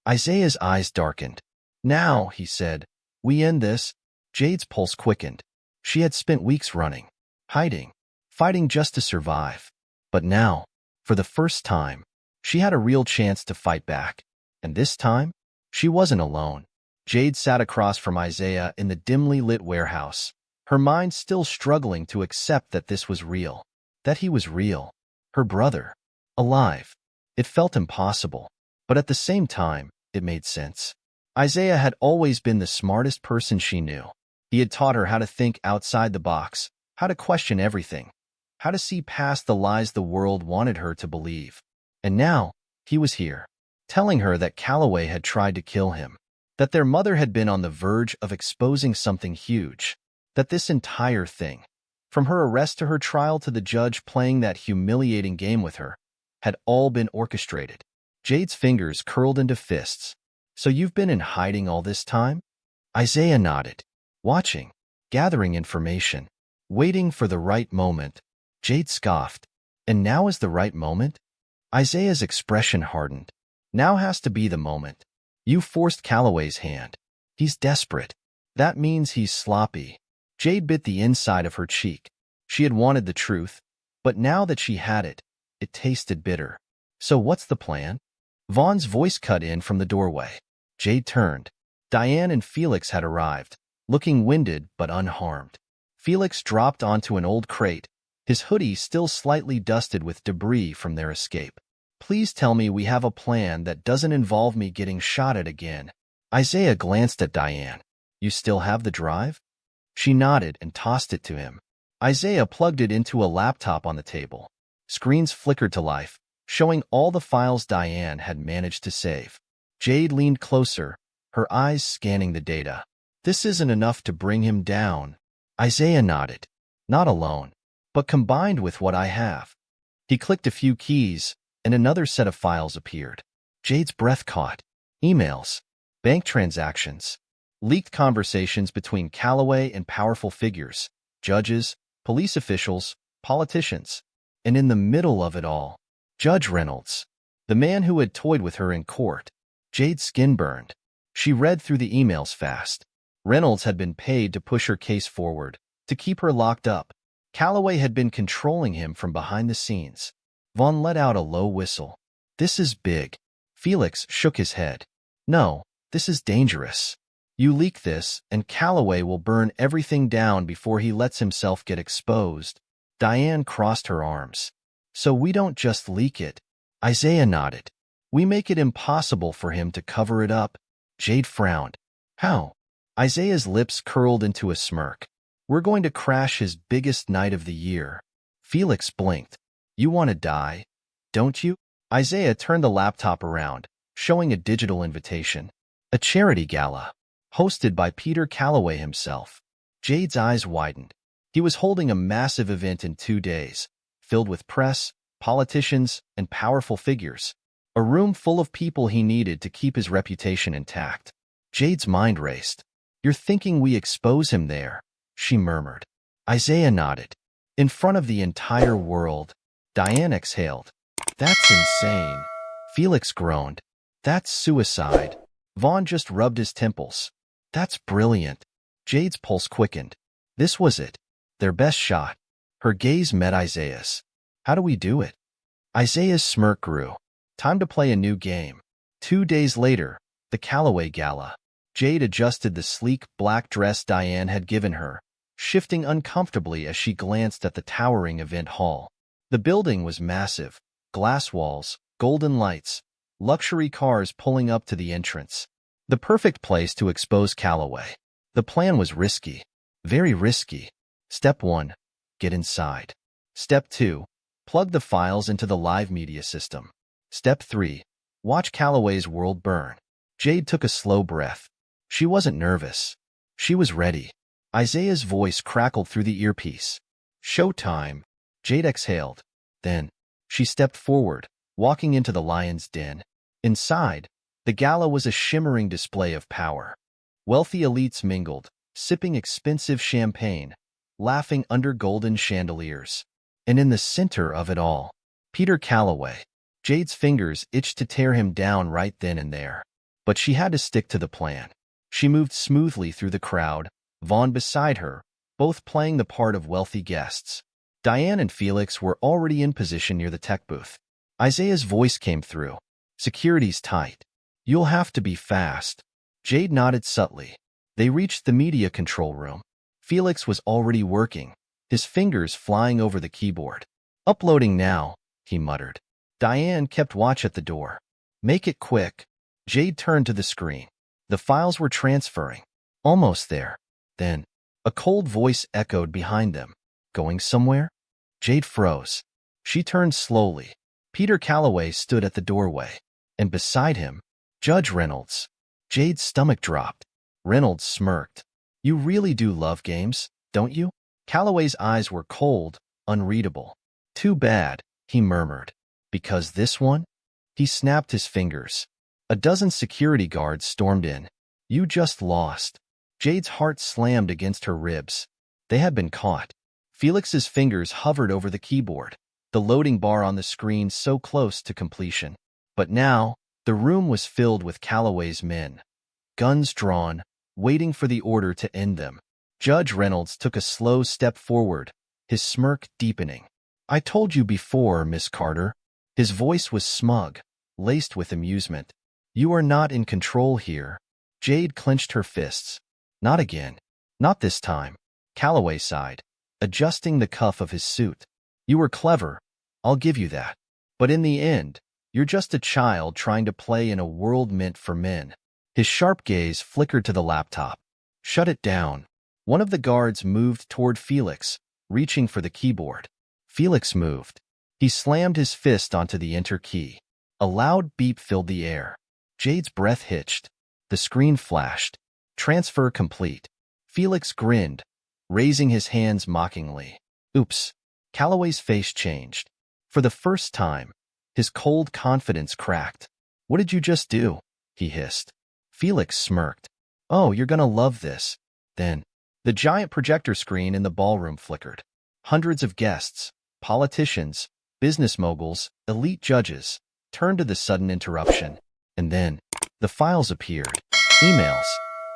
Isaiah's eyes darkened. Now, he said, we end this. Jade's pulse quickened. She had spent weeks running, hiding, fighting just to survive. But now, for the first time, she had a real chance to fight back. And this time, she wasn't alone. Jade sat across from Isaiah in the dimly lit warehouse, her mind still struggling to accept that this was real, that he was real, her brother, alive. It felt impossible, but at the same time, it made sense. Isaiah had always been the smartest person she knew. He had taught her how to think outside the box, how to question everything, how to see past the lies the world wanted her to believe. And now, he was here, telling her that Calloway had tried to kill him, that their mother had been on the verge of exposing something huge, that this entire thing, from her arrest to her trial to the judge playing that humiliating game with her, had all been orchestrated. Jade's fingers curled into fists. So you've been in hiding all this time? Isaiah nodded, watching, gathering information, waiting for the right moment. Jade scoffed. And now is the right moment? Isaiah's expression hardened. Now has to be the moment. You forced Calloway's hand. He's desperate. That means he's sloppy. Jade bit the inside of her cheek. She had wanted the truth, but now that she had it, it tasted bitter. So what's the plan? Vaughn's voice cut in from the doorway. Jade turned. Diane and Felix had arrived, looking winded but unharmed. Felix dropped onto an old crate, his hoodie still slightly dusted with debris from their escape. Please tell me we have a plan that doesn't involve me getting shot at again. Isaiah glanced at Diane. You still have the drive? She nodded and tossed it to him. Isaiah plugged it into a laptop on the table. Screens flickered to life, showing all the files Diane had managed to save. Jade leaned closer, her eyes scanning the data. This isn't enough to bring him down. Isaiah nodded. Not alone, but combined with what I have. He clicked a few keys, and another set of files appeared. Jade's breath caught. Emails, bank transactions, leaked conversations between Calloway and powerful figures, judges, police officials, politicians. And in the middle of it all, Judge Reynolds, the man who had toyed with her in court. Jade's skin burned. She read through the emails fast. Reynolds had been paid to push her case forward, to keep her locked up. Calloway had been controlling him from behind the scenes. Vaughn let out a low whistle. This is big. Felix shook his head. No, this is dangerous. You leak this, and Calloway will burn everything down before he lets himself get exposed. Diane crossed her arms. So we don't just leak it. Isaiah nodded. We make it impossible for him to cover it up. Jade frowned. How? Isaiah's lips curled into a smirk. We're going to crash his biggest night of the year. Felix blinked. You want to die, don't you? Isaiah turned the laptop around, showing a digital invitation. A charity gala, hosted by Peter Calloway himself. Jade's eyes widened. He was holding a massive event in 2 days, filled with press, politicians, and powerful figures. A room full of people he needed to keep his reputation intact. Jade's mind raced. You're thinking we expose him there, she murmured. Isaiah nodded. In front of the entire world. Diane exhaled. That's insane. Felix groaned. That's suicide. Vaughn just rubbed his temples. That's brilliant. Jade's pulse quickened. This was it. Their best shot. Her gaze met Isaiah's. How do we do it? Isaiah's smirk grew. Time to play a new game. 2 days later, the Calloway Gala. Jade adjusted the sleek black dress Diane had given her, shifting uncomfortably as she glanced at the towering event hall. The building was massive. Glass walls, golden lights, luxury cars pulling up to the entrance. The perfect place to expose Calloway. The plan was risky. Very risky. Step 1. Get inside. Step 2. Plug the files into the live media system. Step 3. Watch Calloway's world burn. Jade took a slow breath. She wasn't nervous. She was ready. Isaiah's voice crackled through the earpiece. Showtime. Jade exhaled. Then, She stepped forward, walking into the lion's den. Inside, the gala was a shimmering display of power. Wealthy elites mingled, sipping expensive champagne, laughing under golden chandeliers. And in the center of it all, Peter Calloway. Jade's fingers itched to tear him down right then and there. But she had to stick to the plan. She moved smoothly through the crowd, Vaughn beside her, both playing the part of wealthy guests. Diane and Felix were already in position near the tech booth. Isaiah's voice came through. "Security's tight. You'll have to be fast." Jade nodded subtly. They reached the media control room. Felix was already working, his fingers flying over the keyboard. "Uploading now," he muttered. Diane kept watch at the door. "Make it quick." Jade turned to the screen. The files were transferring. Almost there. Then, a cold voice echoed behind them. "Going somewhere?" Jade froze. She turned slowly. Peter Calloway stood at the doorway, and beside him, Judge Reynolds. Jade's stomach dropped. Reynolds smirked. "You really do love games, don't you?" Calloway's eyes were cold, unreadable. "Too bad," he murmured. "Because this one?" He snapped his fingers. A dozen security guards stormed in. "You just lost." Jade's heart slammed against her ribs. They had been caught. Felix's fingers hovered over the keyboard, the loading bar on the screen so close to completion. But now, the room was filled with Calloway's men, guns drawn, waiting for the order to end them. Judge Reynolds took a slow step forward, his smirk deepening. "I told you before, Miss Carter." His voice was smug, laced with amusement. "You are not in control here." Jade clenched her fists. "Not again. Not this time." Calloway sighed, adjusting the cuff of his suit. "You were clever, I'll give you that. But in the end, you're just a child trying to play in a world meant for men." His sharp gaze flickered to the laptop. "Shut it down." One of the guards moved toward Felix, reaching for the keyboard. Felix moved. He slammed his fist onto the enter key. A loud beep filled the air. Jade's breath hitched. The screen flashed. "Transfer complete." Felix grinned, raising his hands mockingly. "Oops." Calloway's face changed. For the first time, his cold confidence cracked. "What did you just do?" he hissed. Felix smirked. "Oh, you're gonna love this." Then, the giant projector screen in the ballroom flickered. Hundreds of guests, politicians, business moguls, elite judges, turned to the sudden interruption. And then, the files appeared. Emails,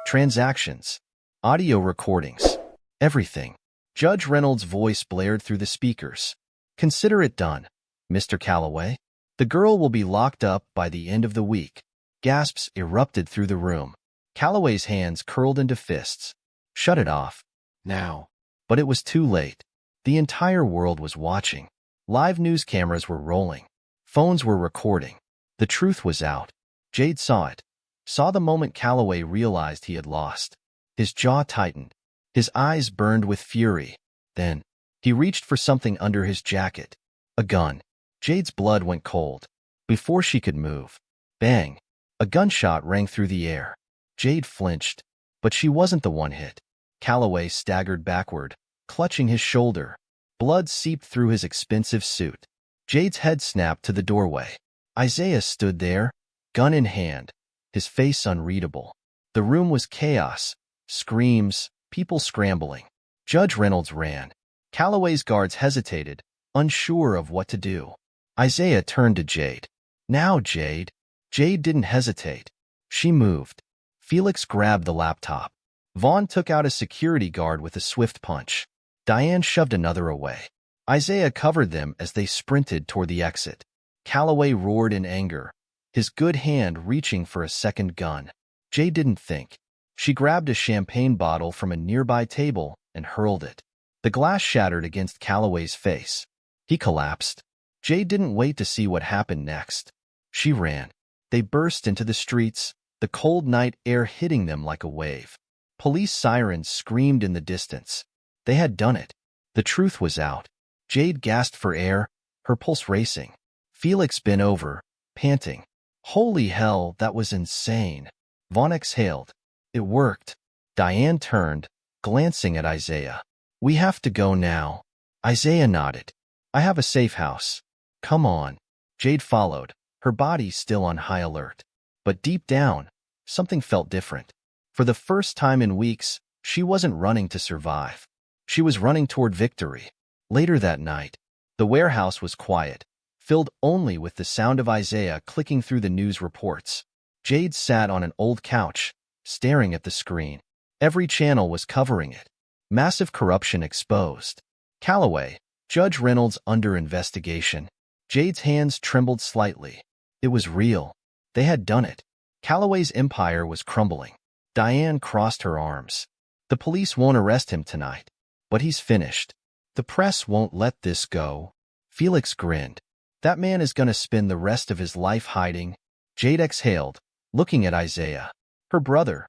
transactions, audio recordings, everything. Judge Reynolds' voice blared through the speakers. "Consider it done, Mr. Calloway. The girl will be locked up by the end of the week." Gasps erupted through the room. Calloway's hands curled into fists. "Shut it off. Now." But it was too late. The entire world was watching. Live news cameras were rolling. Phones were recording. The truth was out. Jade saw it. Saw the moment Calloway realized he had lost. His jaw tightened. His eyes burned with fury. Then, he reached for something under his jacket. A gun. Jade's blood went cold. Before she could move. Bang. A gunshot rang through the air. Jade flinched. But she wasn't the one hit. Calloway staggered backward, clutching his shoulder. Blood seeped through his expensive suit. Jade's head snapped to the doorway. Isaiah stood there, gun in hand, his face unreadable. The room was chaos. Screams, people scrambling. Judge Reynolds ran. Calloway's guards hesitated, unsure of what to do. Isaiah turned to Jade. "Now, Jade." Jade didn't hesitate. She moved. Felix grabbed the laptop. Vaughn took out a security guard with a swift punch. Diane shoved another away. Isaiah covered them as they sprinted toward the exit. Calloway roared in anger, his good hand reaching for a second gun. Jade didn't think. She grabbed a champagne bottle from a nearby table and hurled it. The glass shattered against Calloway's face. He collapsed. Jade didn't wait to see what happened next. She ran. They burst into the streets, the cold night air hitting them like a wave. Police sirens screamed in the distance. They had done it. The truth was out. Jade gasped for air, her pulse racing. Felix bent over, panting. "Holy hell, that was insane." Vaughn exhaled. "It worked." Diane turned, glancing at Isaiah. "We have to go now." Isaiah nodded. "I have a safe house." Come on. Jade followed, her body still on high alert. But deep down, something felt different. For the first time in weeks, she wasn't running to survive. She was running toward victory. Later that night, the warehouse was quiet, filled only with the sound of Isaiah clicking through the news reports. Jade sat on an old couch, staring at the screen. Every channel was covering it. Massive corruption exposed. Calloway, Judge Reynolds under investigation. Jade's hands trembled slightly. It was real. They had done it. Calloway's empire was crumbling. Diane crossed her arms. The police won't arrest him tonight. But he's finished. The press won't let this go. Felix grinned. That man is going to spend the rest of his life hiding. Jade exhaled, looking at Isaiah. Her brother,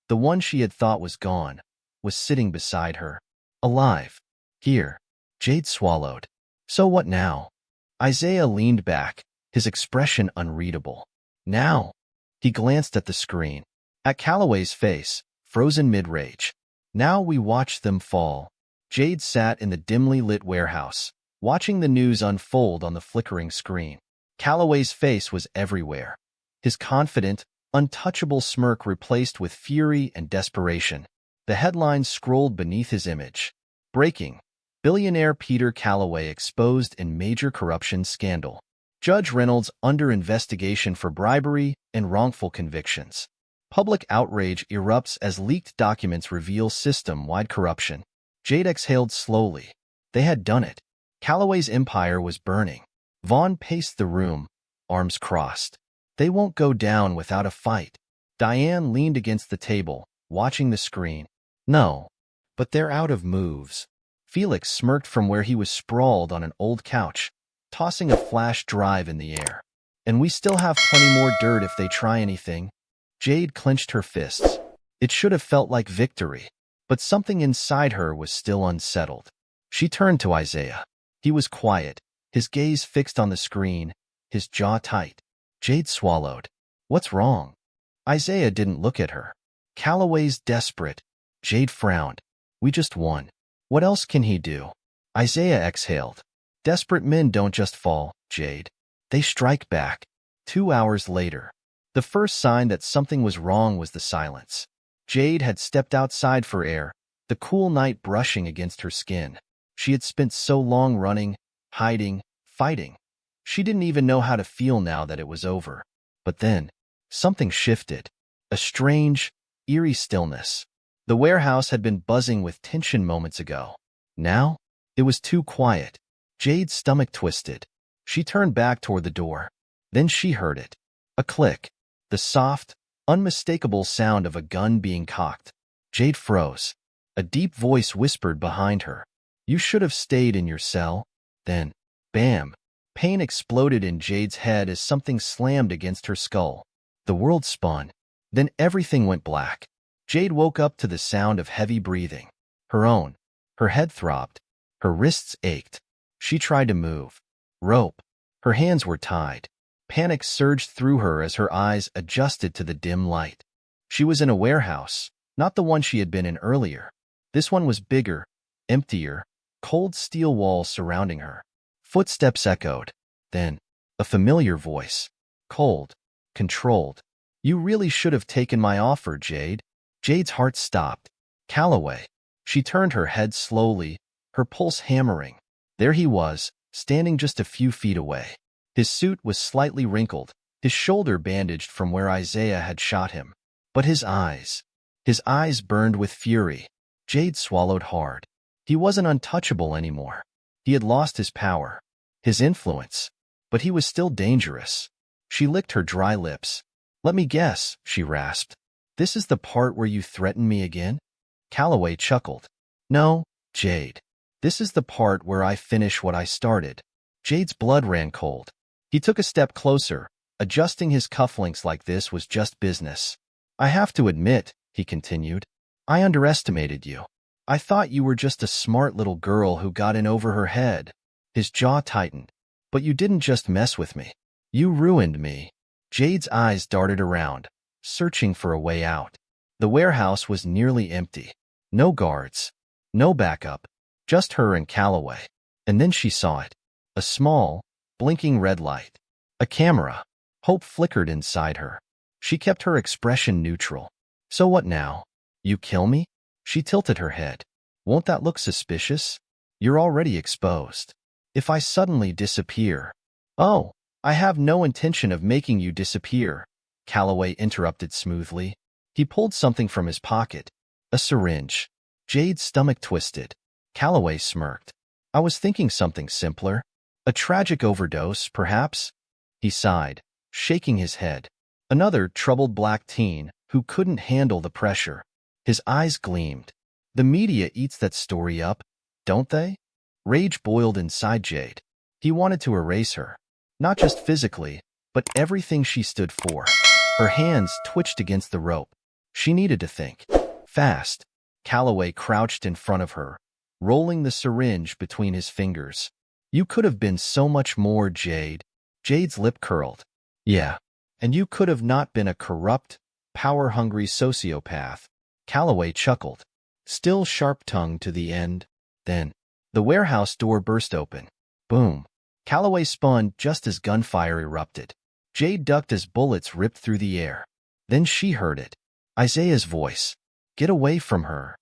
the one she had thought was gone, was sitting beside her. Alive. Here. Jade swallowed. So what now? Isaiah leaned back, his expression unreadable. Now. He glanced at the screen. At Calloway's face, frozen mid-rage. Now we watch them fall. Jade sat in the dimly lit warehouse, watching the news unfold on the flickering screen. Calloway's face was everywhere. His confident, untouchable smirk replaced with fury and desperation. The headlines scrolled beneath his image. Breaking. Billionaire Peter Calloway exposed in major corruption scandal. Judge Reynolds under investigation for bribery and wrongful convictions. Public outrage erupts as leaked documents reveal system-wide corruption. Jade exhaled slowly. They had done it. Calloway's empire was burning. Vaughn paced the room, arms crossed. They won't go down without a fight. Diane leaned against the table, watching the screen. No, but they're out of moves. Felix smirked from where he was sprawled on an old couch, tossing a flash drive in the air. And we still have plenty more dirt if they try anything. Jade clenched her fists. It should have felt like victory, but something inside her was still unsettled. She turned to Isaiah. He was quiet, his gaze fixed on the screen, his jaw tight. Jade swallowed. What's wrong? Isaiah didn't look at her. Calloway's desperate. Jade frowned. We just won. What else can he do? Isaiah exhaled. Desperate men don't just fall, Jade. They strike back. 2 hours later. The first sign that something was wrong was the silence. Jade had stepped outside for air, the cool night brushing against her skin. She had spent so long running, hiding, fighting. She didn't even know how to feel now that it was over. But then, something shifted. A strange, eerie stillness. The warehouse had been buzzing with tension moments ago. Now, it was too quiet. Jade's stomach twisted. She turned back toward the door. Then she heard it. A click. The soft, unmistakable sound of a gun being cocked. Jade froze. A deep voice whispered behind her. You should have stayed in your cell. Then, bam. Pain exploded in Jade's head as something slammed against her skull. The world spun. Then everything went black. Jade woke up to the sound of heavy breathing. Her own. Her head throbbed. Her wrists ached. She tried to move. Rope. Her hands were tied. Panic surged through her as her eyes adjusted to the dim light. She was in a warehouse, not the one she had been in earlier. This one was bigger, emptier, cold steel walls surrounding her. Footsteps echoed. Then, a familiar voice. Cold, controlled. You really should have taken my offer, Jade. Jade's heart stopped. Calloway. She turned her head slowly, her pulse hammering. There he was, standing just a few feet away. His suit was slightly wrinkled, his shoulder bandaged from where Isaiah had shot him. But his eyes burned with fury. Jade swallowed hard. He wasn't untouchable anymore. He had lost his power, his influence, but he was still dangerous. She licked her dry lips. Let me guess, she rasped. This is the part where you threaten me again? Calloway chuckled. No, Jade. This is the part where I finish what I started. Jade's blood ran cold. He took a step closer. Adjusting his cufflinks like this was just business. I have to admit, he continued, I underestimated you. I thought you were just a smart little girl who got in over her head. His jaw tightened. But you didn't just mess with me. You ruined me. Jade's eyes darted around, searching for a way out. The warehouse was nearly empty. No guards. No backup. Just her and Calloway. And then she saw it. A small, Blinking red light. A camera. Hope flickered inside her. She kept her expression neutral. So what now? You kill me? She tilted her head. Won't that look suspicious? You're already exposed. If I suddenly disappear. Oh, I have no intention of making you disappear, Calloway interrupted smoothly. He pulled something from his pocket. A syringe. Jade's stomach twisted. Calloway smirked. I was thinking something simpler. A tragic overdose, perhaps? He sighed, shaking his head. Another troubled black teen who couldn't handle the pressure. His eyes gleamed. The media eats that story up, don't they? Rage boiled inside Jade. He wanted to erase her. Not just physically, but everything she stood for. Her hands twitched against the rope. She needed to think. Fast. Calloway crouched in front of her, rolling the syringe between his fingers. You could have been so much more, Jade. Jade's lip curled. Yeah. And you could have not been a corrupt, power-hungry sociopath. Calloway chuckled, still sharp-tongued to the end. Then, the warehouse door burst open. Boom. Calloway spun just as gunfire erupted. Jade ducked as bullets ripped through the air. Then she heard it. Isaiah's voice. Get away from her.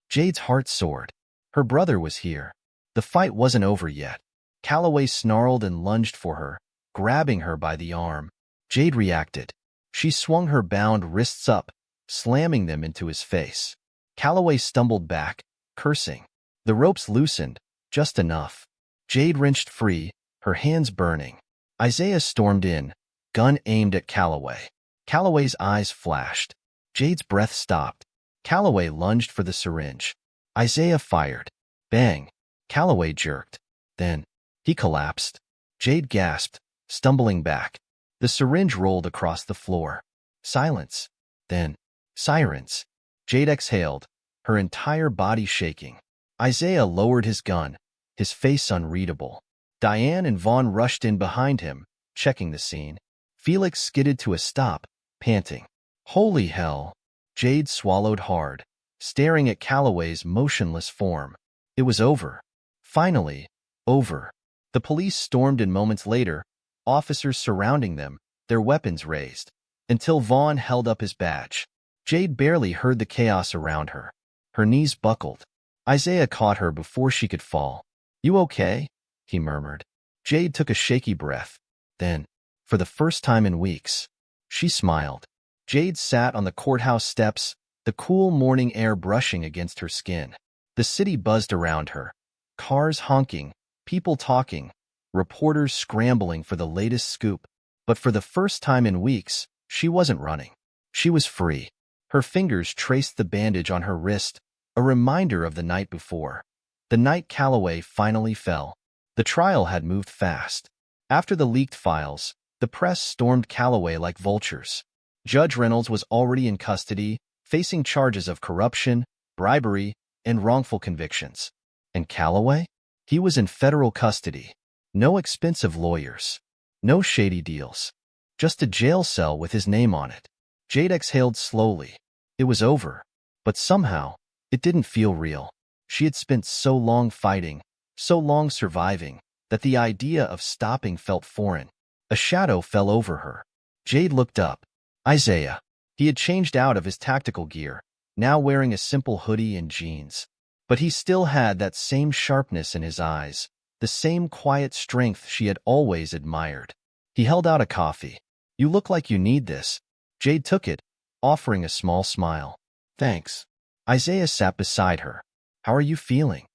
Jade's heart soared. Her brother was here. The fight wasn't over yet. Calloway snarled and lunged for her, grabbing her by the arm. Jade reacted. She swung her bound wrists up, slamming them into his face. Calloway stumbled back, cursing. The ropes loosened, just enough. Jade wrenched free, her hands burning. Isaiah stormed in, gun aimed at Calloway. Calloway's eyes flashed. Jade's breath stopped. Calloway lunged for the syringe. Isaiah fired. Bang. Calloway jerked. Then, he collapsed. Jade gasped, stumbling back. The syringe rolled across the floor. Silence. Then, sirens. Jade exhaled, her entire body shaking. Isaiah lowered his gun, his face unreadable. Diane and Vaughn rushed in behind him, checking the scene. Felix skidded to a stop, panting. Holy hell! Jade swallowed hard, staring at Calloway's motionless form. It was over. Finally, over. The police stormed in moments later, officers surrounding them, their weapons raised, until Vaughn held up his badge. Jade barely heard the chaos around her. Her knees buckled. Isaiah caught her before she could fall. You okay? He murmured. Jade took a shaky breath. Then, for the first time in weeks, she smiled. Jade sat on the courthouse steps, the cool morning air brushing against her skin. The city buzzed around her. Cars honking, people talking, reporters scrambling for the latest scoop. But for the first time in weeks, she wasn't running. She was free. Her fingers traced the bandage on her wrist, a reminder of the night before. The night Calloway finally fell. The trial had moved fast. After the leaked files, the press stormed Calloway like vultures. Judge Reynolds was already in custody, facing charges of corruption, bribery, and wrongful convictions. And Calloway? He was in federal custody. No expensive lawyers. No shady deals. Just a jail cell with his name on it. Jade exhaled slowly. It was over. But somehow, it didn't feel real. She had spent so long fighting, so long surviving, that the idea of stopping felt foreign. A shadow fell over her. Jade looked up. Isaiah. He had changed out of his tactical gear, now wearing a simple hoodie and jeans. But he still had that same sharpness in his eyes, the same quiet strength she had always admired. He held out a coffee. You look like you need this. Jade took it, offering a small smile. Thanks. Isaiah sat beside her. How are you feeling?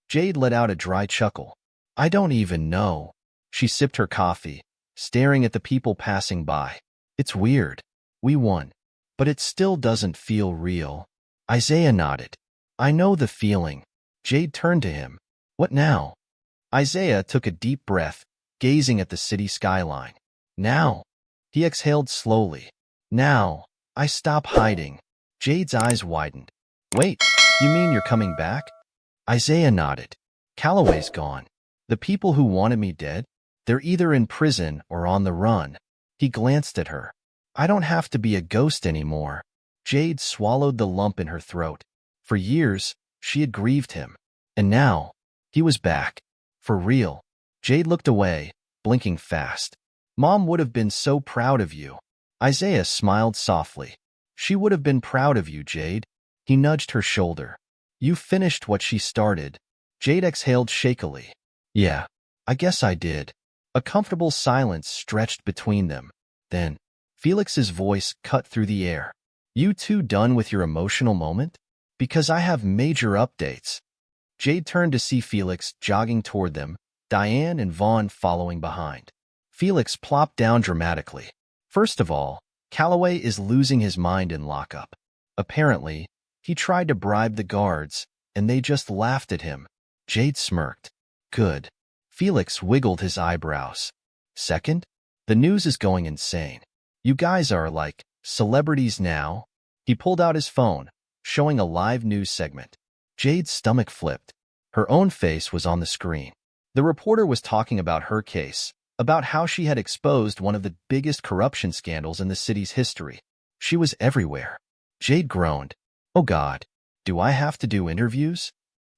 Jade let out a dry chuckle. I don't even know. She sipped her coffee, staring at the people passing by. It's weird. We won. But it still doesn't feel real. Isaiah nodded. I know the feeling. Jade turned to him. What now? Isaiah took a deep breath, gazing at the city skyline. Now. He exhaled slowly. Now. I stop hiding. Jade's eyes widened. Wait, you mean you're coming back? Isaiah nodded. Calloway's gone. The people who wanted me dead? They're either in prison or on the run. He glanced at her. I don't have to be a ghost anymore. Jade swallowed the lump in her throat. For years, she had grieved him. And now, he was back. For real. Jade looked away, blinking fast. Mom would have been so proud of you. Isaiah smiled softly. She would have been proud of you, Jade. He nudged her shoulder. You finished what she started. Jade exhaled shakily. Yeah, I guess I did. A comfortable silence stretched between them. Then, Felix's voice cut through the air. You two done with your emotional moment? Because I have major updates. Jade turned to see Felix jogging toward them, Diane and Vaughn following behind. Felix plopped down dramatically. First of all, Calloway is losing his mind in lockup. Apparently, he tried to bribe the guards, and they just laughed at him. Jade smirked. Good. Felix wiggled his eyebrows. Second, the news is going insane. You guys are like celebrities now. He pulled out his phone, showing a live news segment. Jade's stomach flipped. Her own face was on the screen. The reporter was talking about her case, about how she had exposed one of the biggest corruption scandals in the city's history. She was everywhere. Jade groaned. Oh God, do I have to do interviews?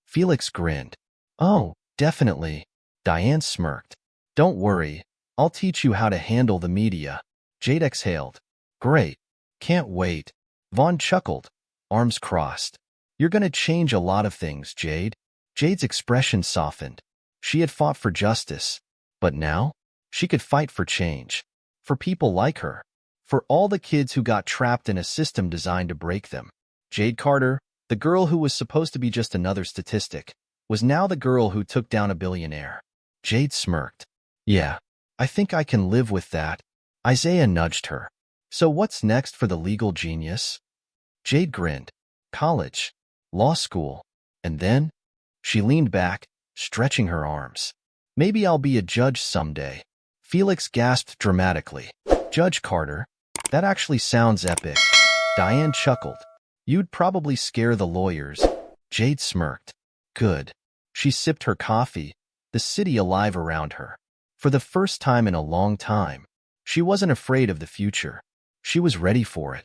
Felix grinned. Oh, definitely. Diane smirked. Don't worry, I'll teach you how to handle the media. Jade exhaled. Great. Can't wait. Vaughn chuckled, arms crossed. You're gonna change a lot of things, Jade. Jade's expression softened. She had fought for justice, but now she could fight for change. For people like her. For all the kids who got trapped in a system designed to break them. Jade Carter, the girl who was supposed to be just another statistic, was now the girl who took down a billionaire. Jade smirked. Yeah, I think I can live with that. Isaiah nudged her. So what's next for the legal genius? Jade grinned. College. Law school. And then? She leaned back, stretching her arms. Maybe I'll be a judge someday. Felix gasped dramatically. Judge Carter? That actually sounds epic. Diane chuckled. You'd probably scare the lawyers. Jade smirked. Good. She sipped her coffee, the city alive around her. For the first time in a long time, she wasn't afraid of the future. She was ready for it.